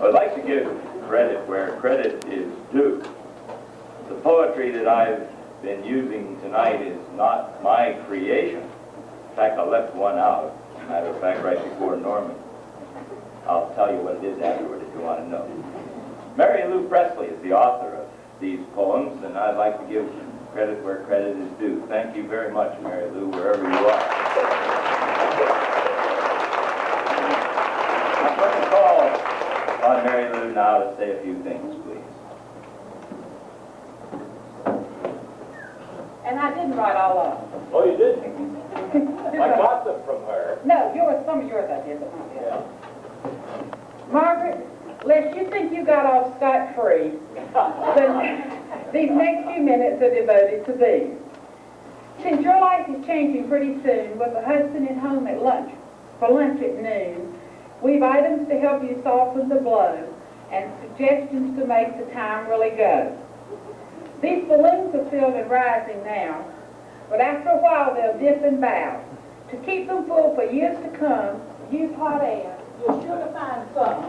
[SPEAKER 3] I'd like to give credit where credit is due. The poetry that I've been using tonight is not my creation. In fact, I left one out. Matter of fact, right before Norman. I'll tell you what it is afterward if you want to know. Mary Lou Presley is the author of these poems, and I'd like to give credit where credit is due. Thank you very much, Mary Lou, wherever you are. I'm going to call on Mary Lou now to say a few things, please.
[SPEAKER 2] And I didn't write all of them.
[SPEAKER 4] Oh, you didn't? I got them from her.
[SPEAKER 2] No, some of yours I did, but not the others.
[SPEAKER 4] Yeah.
[SPEAKER 2] Margaret, lest you think you got off scot-free, these next few minutes are devoted to thee. Since your life is changing pretty soon with a husband at home at lunch, for lunch at noon, we've items to help you soften the blow and suggestions to make the time really go. These balloons are filled and rising now, but after a while they'll dip and bow. To keep them full for years to come, use hot air. You're sure to find some.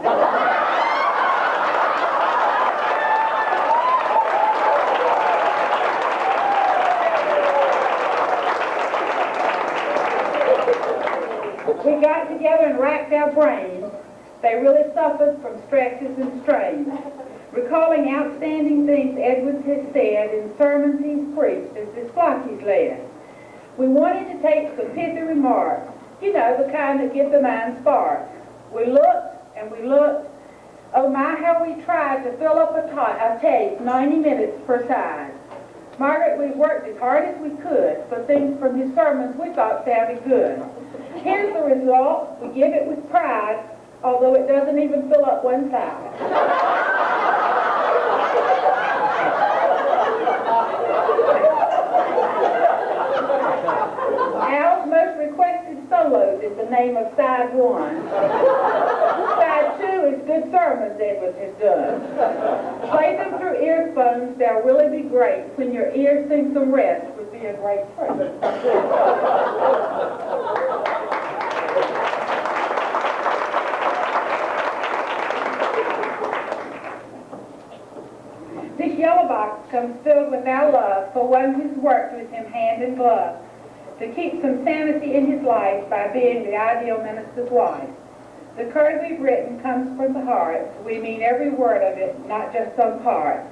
[SPEAKER 2] We got together and racked our brains. They really suffered from stresses and strains. Recalling outstanding things Edwards has said in sermons he's preached as this flock he's led. We wanted to take some pithy remarks, you know, the kind that give the mind sparks. We looked and we looked. Oh my, how we tried to fill up a tape 90 minutes per side. Margaret, we worked as hard as we could for things from his sermons we thought sounded good. Here's the result. We give it with pride, although it doesn't even fill up one side. Al's most requested solos is the name of side one. Side
[SPEAKER 10] two is good sermons Edward has done. Play them through earphones, they'll really be great. When your ears think some rest would be a great treat. This yellow box comes filled with our love for one who's worked with him hand in glove to keep some sanity in his life by being the ideal minister's wife. The card we've written comes from the heart. We mean every word of it, not just some part.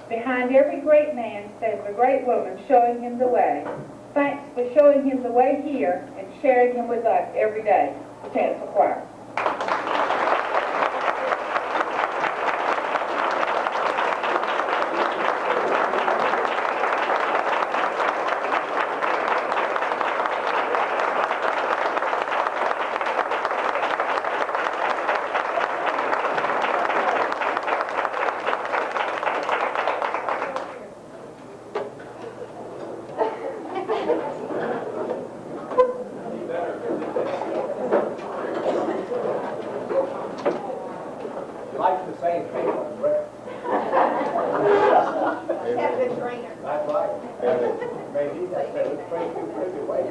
[SPEAKER 10] Behind every great man stands a great woman showing him the way. Thanks for showing him the way here and sharing him with us every day. The Chancel Choir.
[SPEAKER 7] Life's the same thing, Rick.
[SPEAKER 8] Have a good trainer.
[SPEAKER 7] That's right. Maybe that's it. It's pretty pretty way.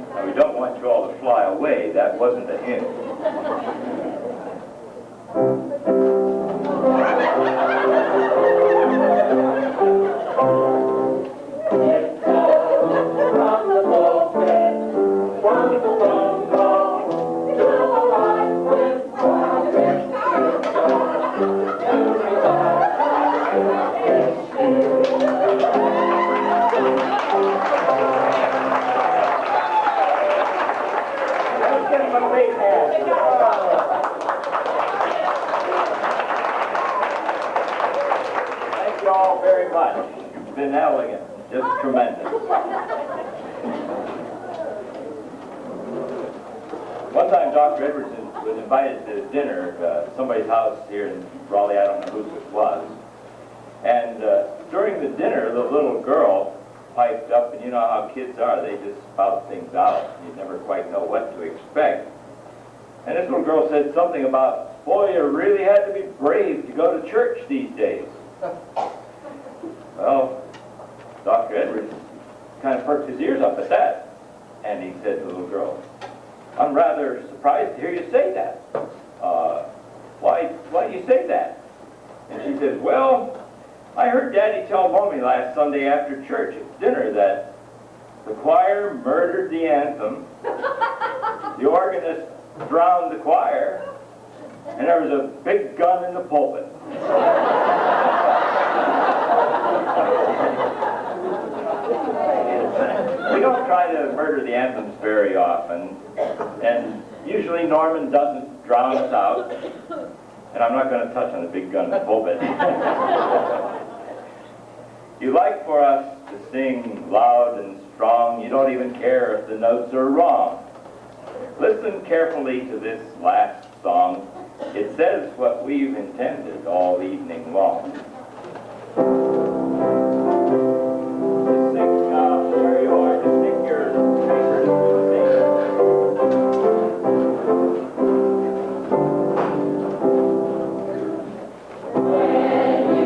[SPEAKER 3] Now, we don't want you all to fly away. That wasn't a hint. Thank you all very much. You've been elegant, just tremendous. One time, Dr. Edwards was invited to dinner at somebody's house here in Raleigh. I don't know who it was. And during the dinner, the little girl piped up, and you know how kids are. They just spout things out. You never quite know what to expect. And this little girl said something about, boy, you really had to be brave to go to church these days. Well, Dr. Edwards kind of perked his ears up at that. And he said to the little girl, I'm rather surprised to hear you say that. Why do you say that? And she says, well, I heard Daddy tell Mommy last Sunday after church at dinner that the choir murdered the anthem, the organist drowned the choir, and there was a big gun in the pulpit. We don't try to murder the anthems very often, and usually Norman doesn't drown us out, and I'm not going to touch on the big gun in the pulpit. You like for us to sing loud and strong. You don't even care if the notes are wrong. Listen carefully to this last song. It says what we've intended all evening long. Just sing, there you are. Just take your fingers and sing. When you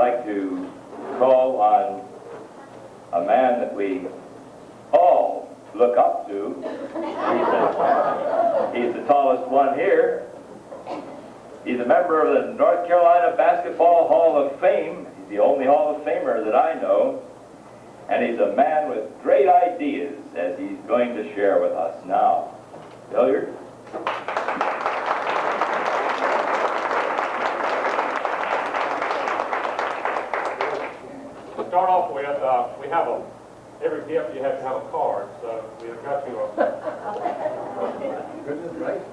[SPEAKER 3] like to call on a man that we all look up to. He's the tallest one here. He's a member of the North Carolina Basketball Hall of Fame. He's the only Hall of Famer that I know. And he's a man with great ideas, as he's going to share with us now. Hilliard?
[SPEAKER 4] To start off with, we have every gift you have to have a card, so we have got you a...
[SPEAKER 7] Goodness gracious.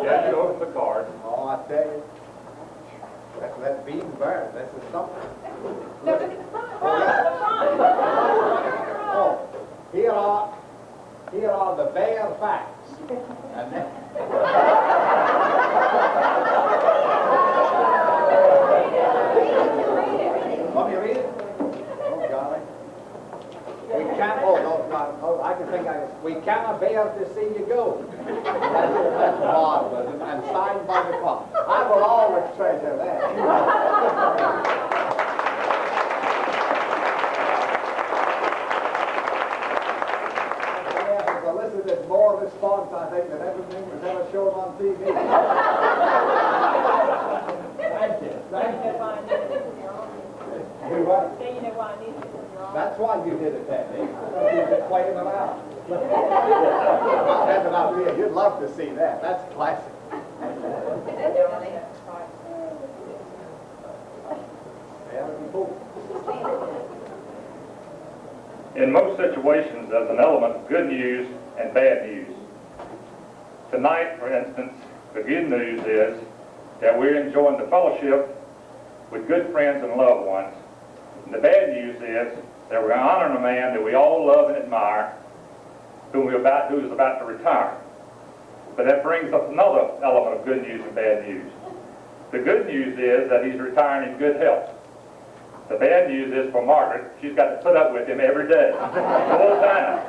[SPEAKER 4] Yeah, you open the card.
[SPEAKER 7] Oh, I tell you. That's being burned. That's the something. Oh, here are the bare facts. And then, want me to read it? Oh, golly. We can't, oh, no, I can think we cannot bear to see you go. That's marvelous, and signed by the clock. I will always treasure that. Yeah, it's elicited more response, I think, than everything was ever shown on TV. Thank you. Thank you. You what? That's why you did it that day. You just playing them out. Stand it out here. You'd love to see that. That's classic.
[SPEAKER 4] In most situations, there's an element of good news and bad news. Tonight, for instance, the good news is that we're enjoying the fellowship with good friends and loved ones. And the bad news is that we're honoring a man that we all love and admire, who is about to retire. But that brings up another element of good news and bad news. The good news is that he's retiring in good health. The bad news is for Margaret, she's got to put up with him every day, the whole time.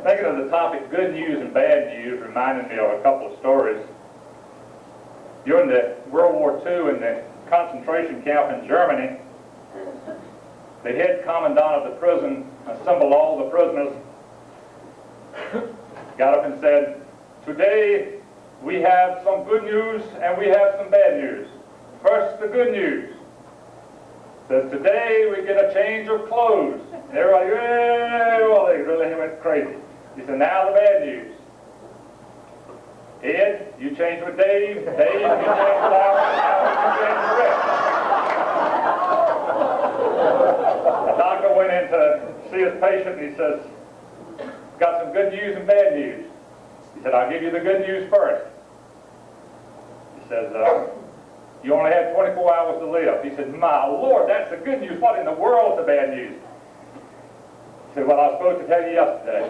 [SPEAKER 4] Thinking of the topic good news and bad news reminded me of a couple of stories. During the World War II in the concentration camp in Germany, the head commandant of the prison assembled all the prisoners, got up and said, "Today we have some good news and we have some bad news. First, the good news. Says, today we get a change of clothes." Everybody, well, they really went crazy. He said, now the bad news. Ed, you change with Dave. Dave, you change with Al. You change with Rick. The doctor went in to see his patient and he says, got some good news and bad news. He said, I'll give you the good news first. He says, you only have 24 hours to live. He said, my Lord, that's the good news. What in the world is the bad news? He said, well, I was supposed to tell you yesterday.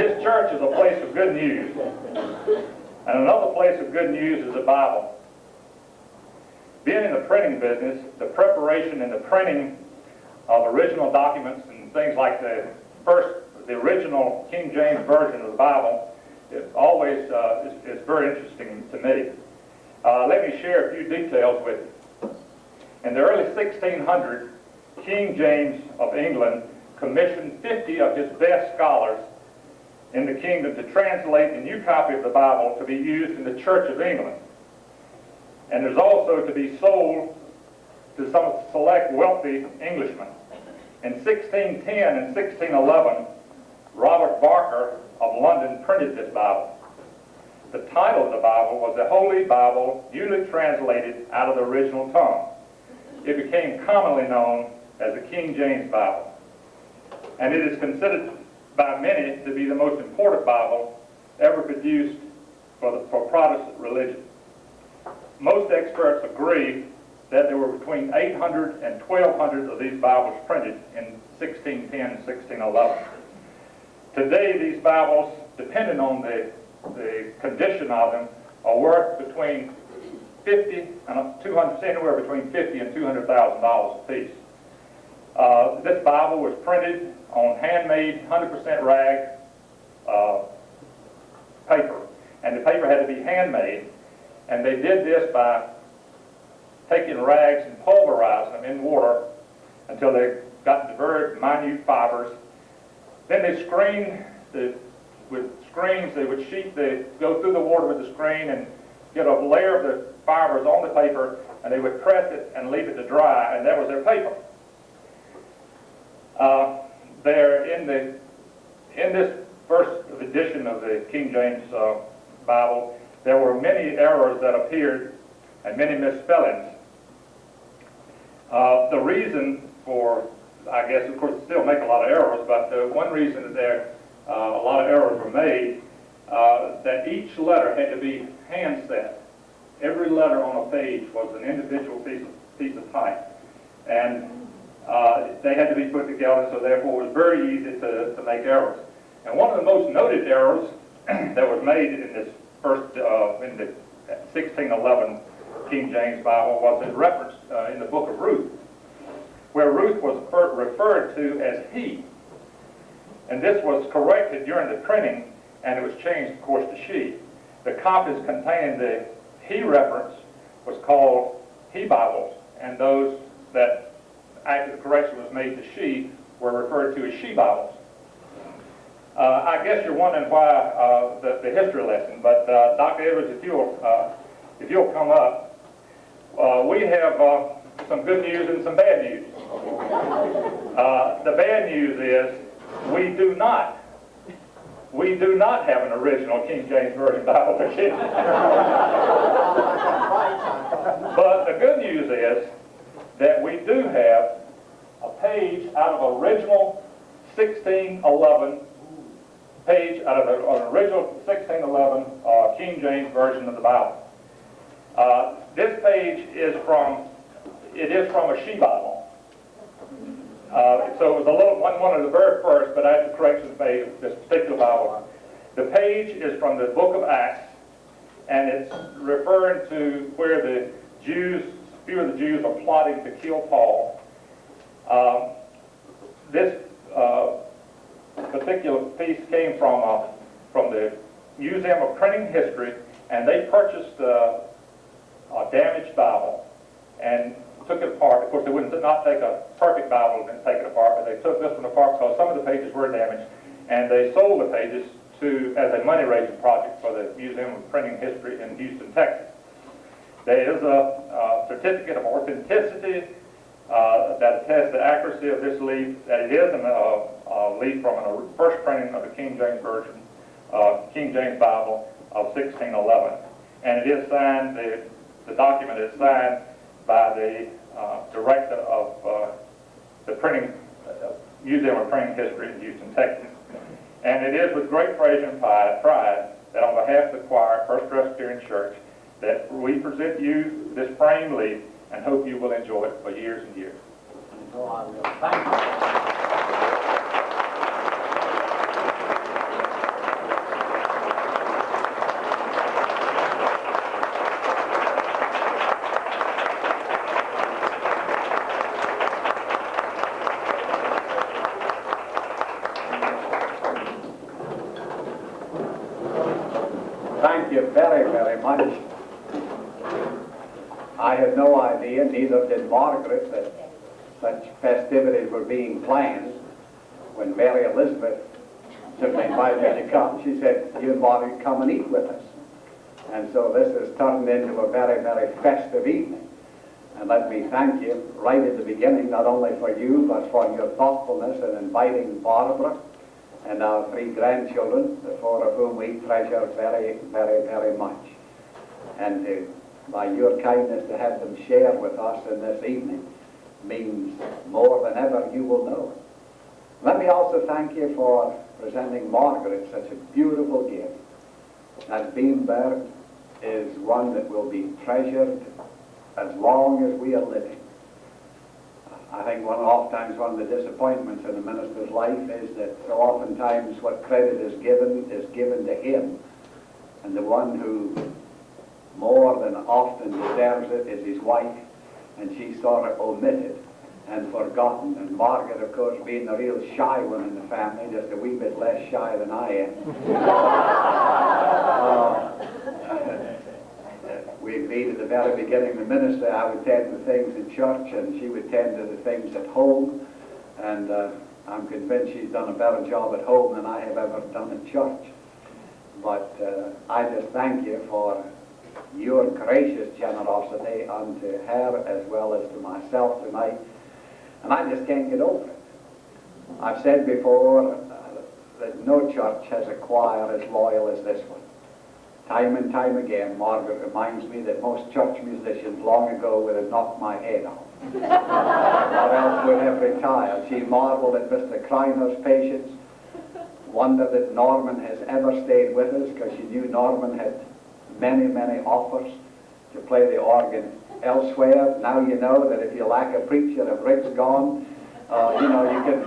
[SPEAKER 4] This church is a place of good news. And another place of good news is the Bible. Being in the printing business, the preparation and the printing of original documents and things like the original King James Version of the Bible is always is very interesting to me. Let me share a few details with you. In the early 1600s, King James of England commissioned 50 of his best scholars in the kingdom to translate a new copy of the Bible to be used in the Church of England. And there's also to be sold to some select wealthy Englishmen. In 1610 and 1611, Robert Barker of London printed this Bible. The title of the Bible was the Holy Bible, newly translated out of the original tongue. It became commonly known as the King James Bible. And it is considered by many to be the most important Bible ever produced for Protestant religion. Most experts agree that there were between 800 and 1,200 of these Bibles printed in 1610 and 1611. Today, these Bibles, depending on the condition of them, are worth between $50 and $200, anywhere between $50 and $200,000 a piece. This Bible was printed on handmade 100% rag paper. And the paper had to be handmade. And they did this by taking rags and pulverizing them in water until they got the very minute fibers. Then they screened with screens. They would go through the water with the screen and get a layer of the fibers on the paper, and they would press it and leave it to dry, and that was their paper. There in this first edition of the King James Bible, there were many errors that appeared and many misspellings. The reason for, I guess, of course, still make a lot of errors, but one reason that there a lot of errors were made, that each letter had to be hand set. Every letter on a page was an individual piece of type, and they had to be put together, so therefore it was very easy to make errors. And one of the most noted errors that was made in this first, in the 1611 King James Bible was in reference in the book of Ruth, where Ruth was referred to as he. And this was corrected during the printing, and it was changed, of course, to she. The copies containing the he reference was called he Bibles, and those that after the correction was made to she were referred to as she Bibles. I guess you're wondering why the history lesson, but Dr. Edwards, if you'll come up, we have some good news and some bad news. The bad news is we do not have an original King James Version Bible for kids. But the good news is that we do have a page out of original 1611 page out of an original 1611 King James Version of the Bible. This page is from a she Bible. So it was one of the very first, but I had the corrections made of this particular Bible. The page is from the book of Acts, and it's referring to where the Jews, a few of the Jews are plotting to kill Paul. This particular piece came from the Museum of Printing History, and they purchased a damaged Bible and took it apart. Of course, they would not take a perfect Bible and take it apart, but they took this one apart because some of the pages were damaged, and they sold the pages as a money-raising project for the Museum of Printing History in Houston, Texas. There is a certificate of authenticity that attests the accuracy of this leaf, that it is a leaf from a first printing of the King James Version, King James Bible of 1611. And it is signed, the document is signed by the director of the Museum of Printing History in Houston, Texas. And it is with great pleasure and pride that on behalf of the choir, First Presbyterian Church, that we present you this framed leaf and hope you will enjoy it for years and years.
[SPEAKER 7] Oh, I will. Thank you.
[SPEAKER 1] Thank you very, very much. I had no idea, neither did Margaret, that such festivities were being planned. When Mary Elizabeth simply invited me to come, she said, "You and Margaret come and eat with us." And so this has turned into a very, very festive evening. And let me thank you right at the beginning, not only for you, but for your thoughtfulness in inviting Barbara and our 3 grandchildren, the 4 of whom we treasure very, very, very much. And by your kindness to have them share with us in this evening means more than ever you will know. Let me also thank you for presenting Margaret such a beautiful gift. That Beamberg is one that will be treasured as long as we are living. I think oftentimes one of the disappointments in a minister's life is that so oftentimes what credit is given to him, and the one who more than often deserves it is his wife, and she's sort of omitted and forgotten. And Margaret, of course, being the real shy one in the family, just a wee bit less shy than I am.
[SPEAKER 11] We agreed at the very beginning, the minister, I would tend to things in church and she would tend to the things at home. And I'm convinced she's done a better job at home than I have ever done in church. But I just thank you for your gracious generosity unto her as well as to myself tonight. And I just can't get over it. I've said before that no church has a choir as loyal as this one. Time and time again, Margaret reminds me that most church musicians long ago would have knocked my head off, or else would have retired. She marveled at Mr. Kreiner's patience, wondered that Norman has ever stayed with us, because she knew Norman had many, many offers to play the organ elsewhere. Now you know that if you lack a preacher, if Rick's gone, you know, you can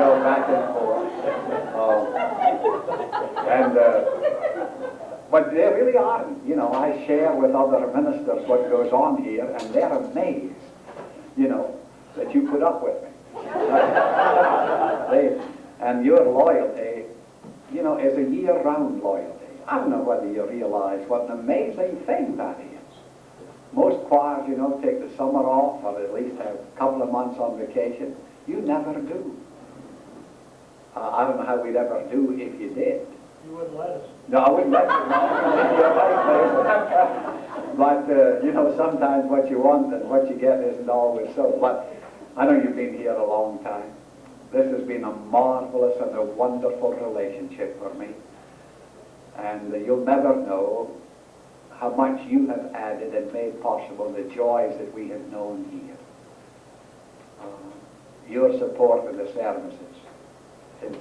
[SPEAKER 11] go back and forth. But they really aren't. You know, I share with other ministers what goes on here, and they're amazed, you know, that you put up with me. And your loyalty, you know, is a year-round loyalty. I don't know whether you realize what an amazing thing that is. Most choirs, you know, take the summer off or at least have a couple of months on vacation. You never do. I don't know how we'd ever do if you did.
[SPEAKER 6] You wouldn't let us.
[SPEAKER 11] No, I wouldn't let you. No. But, you know, sometimes what you want and what you get isn't always so. But I know you've been here a long time. This has been a marvelous and a wonderful relationship for me. And you'll never know how much you have added and made possible the joys that we have known here. Your support in the services is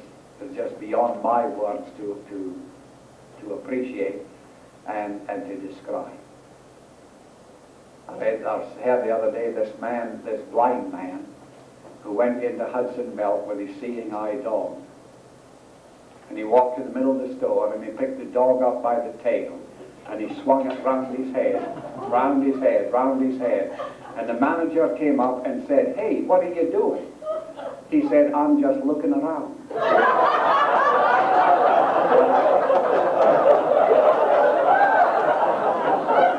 [SPEAKER 11] just beyond my words to appreciate and to describe. I heard the other day this blind man, who went into Hudson Milk with his seeing eye dog. And he walked to the middle of the store and he picked the dog up by the tail and he swung it round his head, round his head, round his head. And the manager came up and said, "Hey, what are you doing?" He said, "I'm just looking around."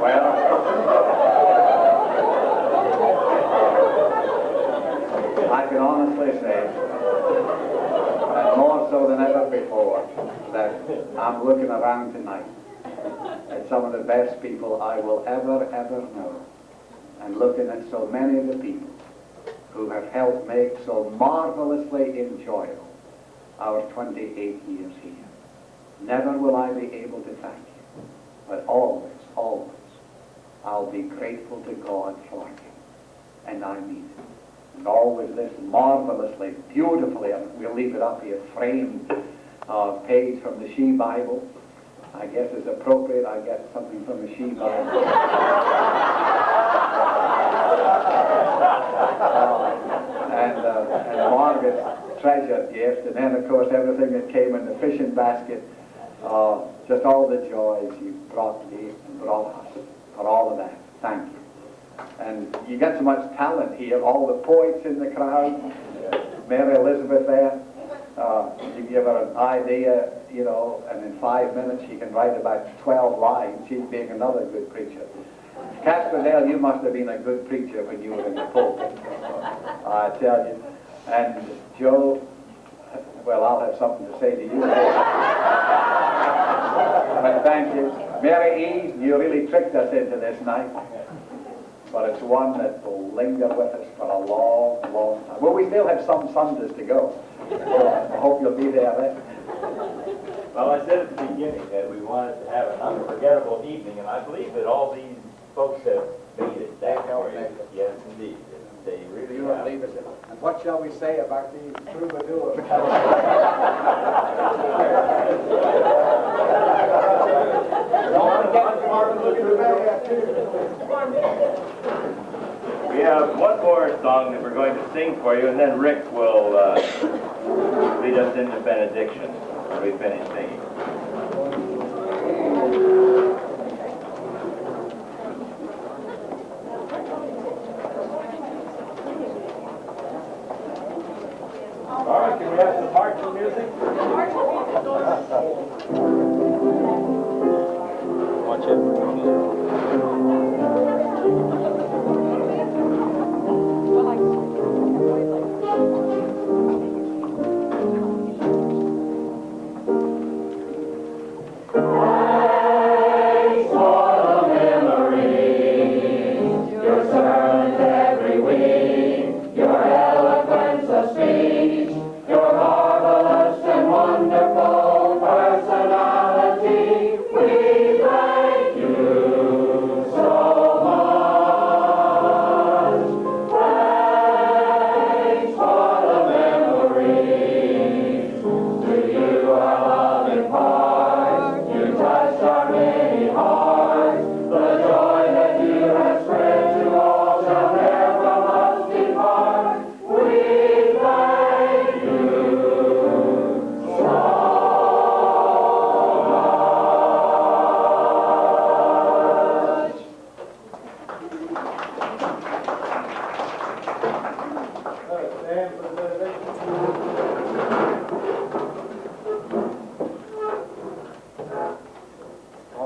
[SPEAKER 11] Well, I can honestly say, and more so than ever before, that I'm looking around tonight at some of the best people I will ever know, and looking at so many of the people who have helped make so marvelously enjoyable our 28 years here. Never will I be able to thank you, but always, always, I'll be grateful to God for you, and I mean it. And always this marvelously, beautifully, and we'll leave it up here, framed page from the She Bible. I guess it's appropriate I get something from the She Bible. And Margaret's treasured gift, and then of course everything that came in the fishing basket, just all the joys you brought me and brought us, for all of that. Thank you. And you get so much talent here, all the poets in the crowd, Mary Elizabeth there, you give her an idea, you know, and in 5 minutes she can write about 12 lines. She's being another good preacher. Casperdale, you must have been a good preacher when you were in the pulpit, I tell you. And Joe, well, I'll have something to say to you later. But thank you. Mary E., you really tricked us into this night. But it's one that will linger with us for a long, long time. Well, we still have some Sundays to go. So I hope you'll be there then.
[SPEAKER 3] Well, I said at the beginning that we wanted to have an unforgettable evening, and I believe that all these folks have made it that way. Yes, indeed. They really
[SPEAKER 7] You
[SPEAKER 3] have.
[SPEAKER 7] don't leave us in. And what shall we say about the troubadour? Don't forget Martin Luther King.
[SPEAKER 3] We have one more song that we're going to sing for you, and then Rick will lead us into benediction when we finish singing.
[SPEAKER 4] All right, can we have some marching music? Watch it.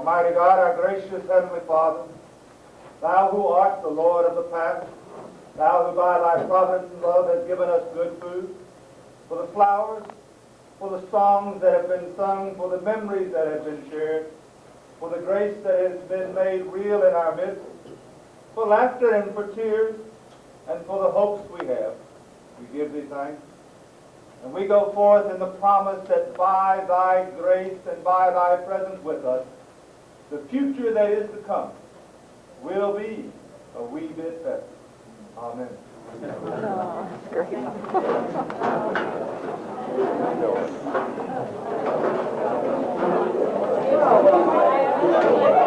[SPEAKER 12] Almighty God, our gracious Heavenly Father, Thou who art the Lord of the past, Thou who by Thy providence and love hast given us good food, for the flowers, for the songs that have been sung, for the memories that have been shared, for the grace that has been made real in our midst, for laughter and for tears, and for the hopes we have. We give Thee thanks. And we go forth in the promise that by Thy grace and by Thy presence with us, the future that is to come will be a wee bit better. Amen.
[SPEAKER 8] Oh,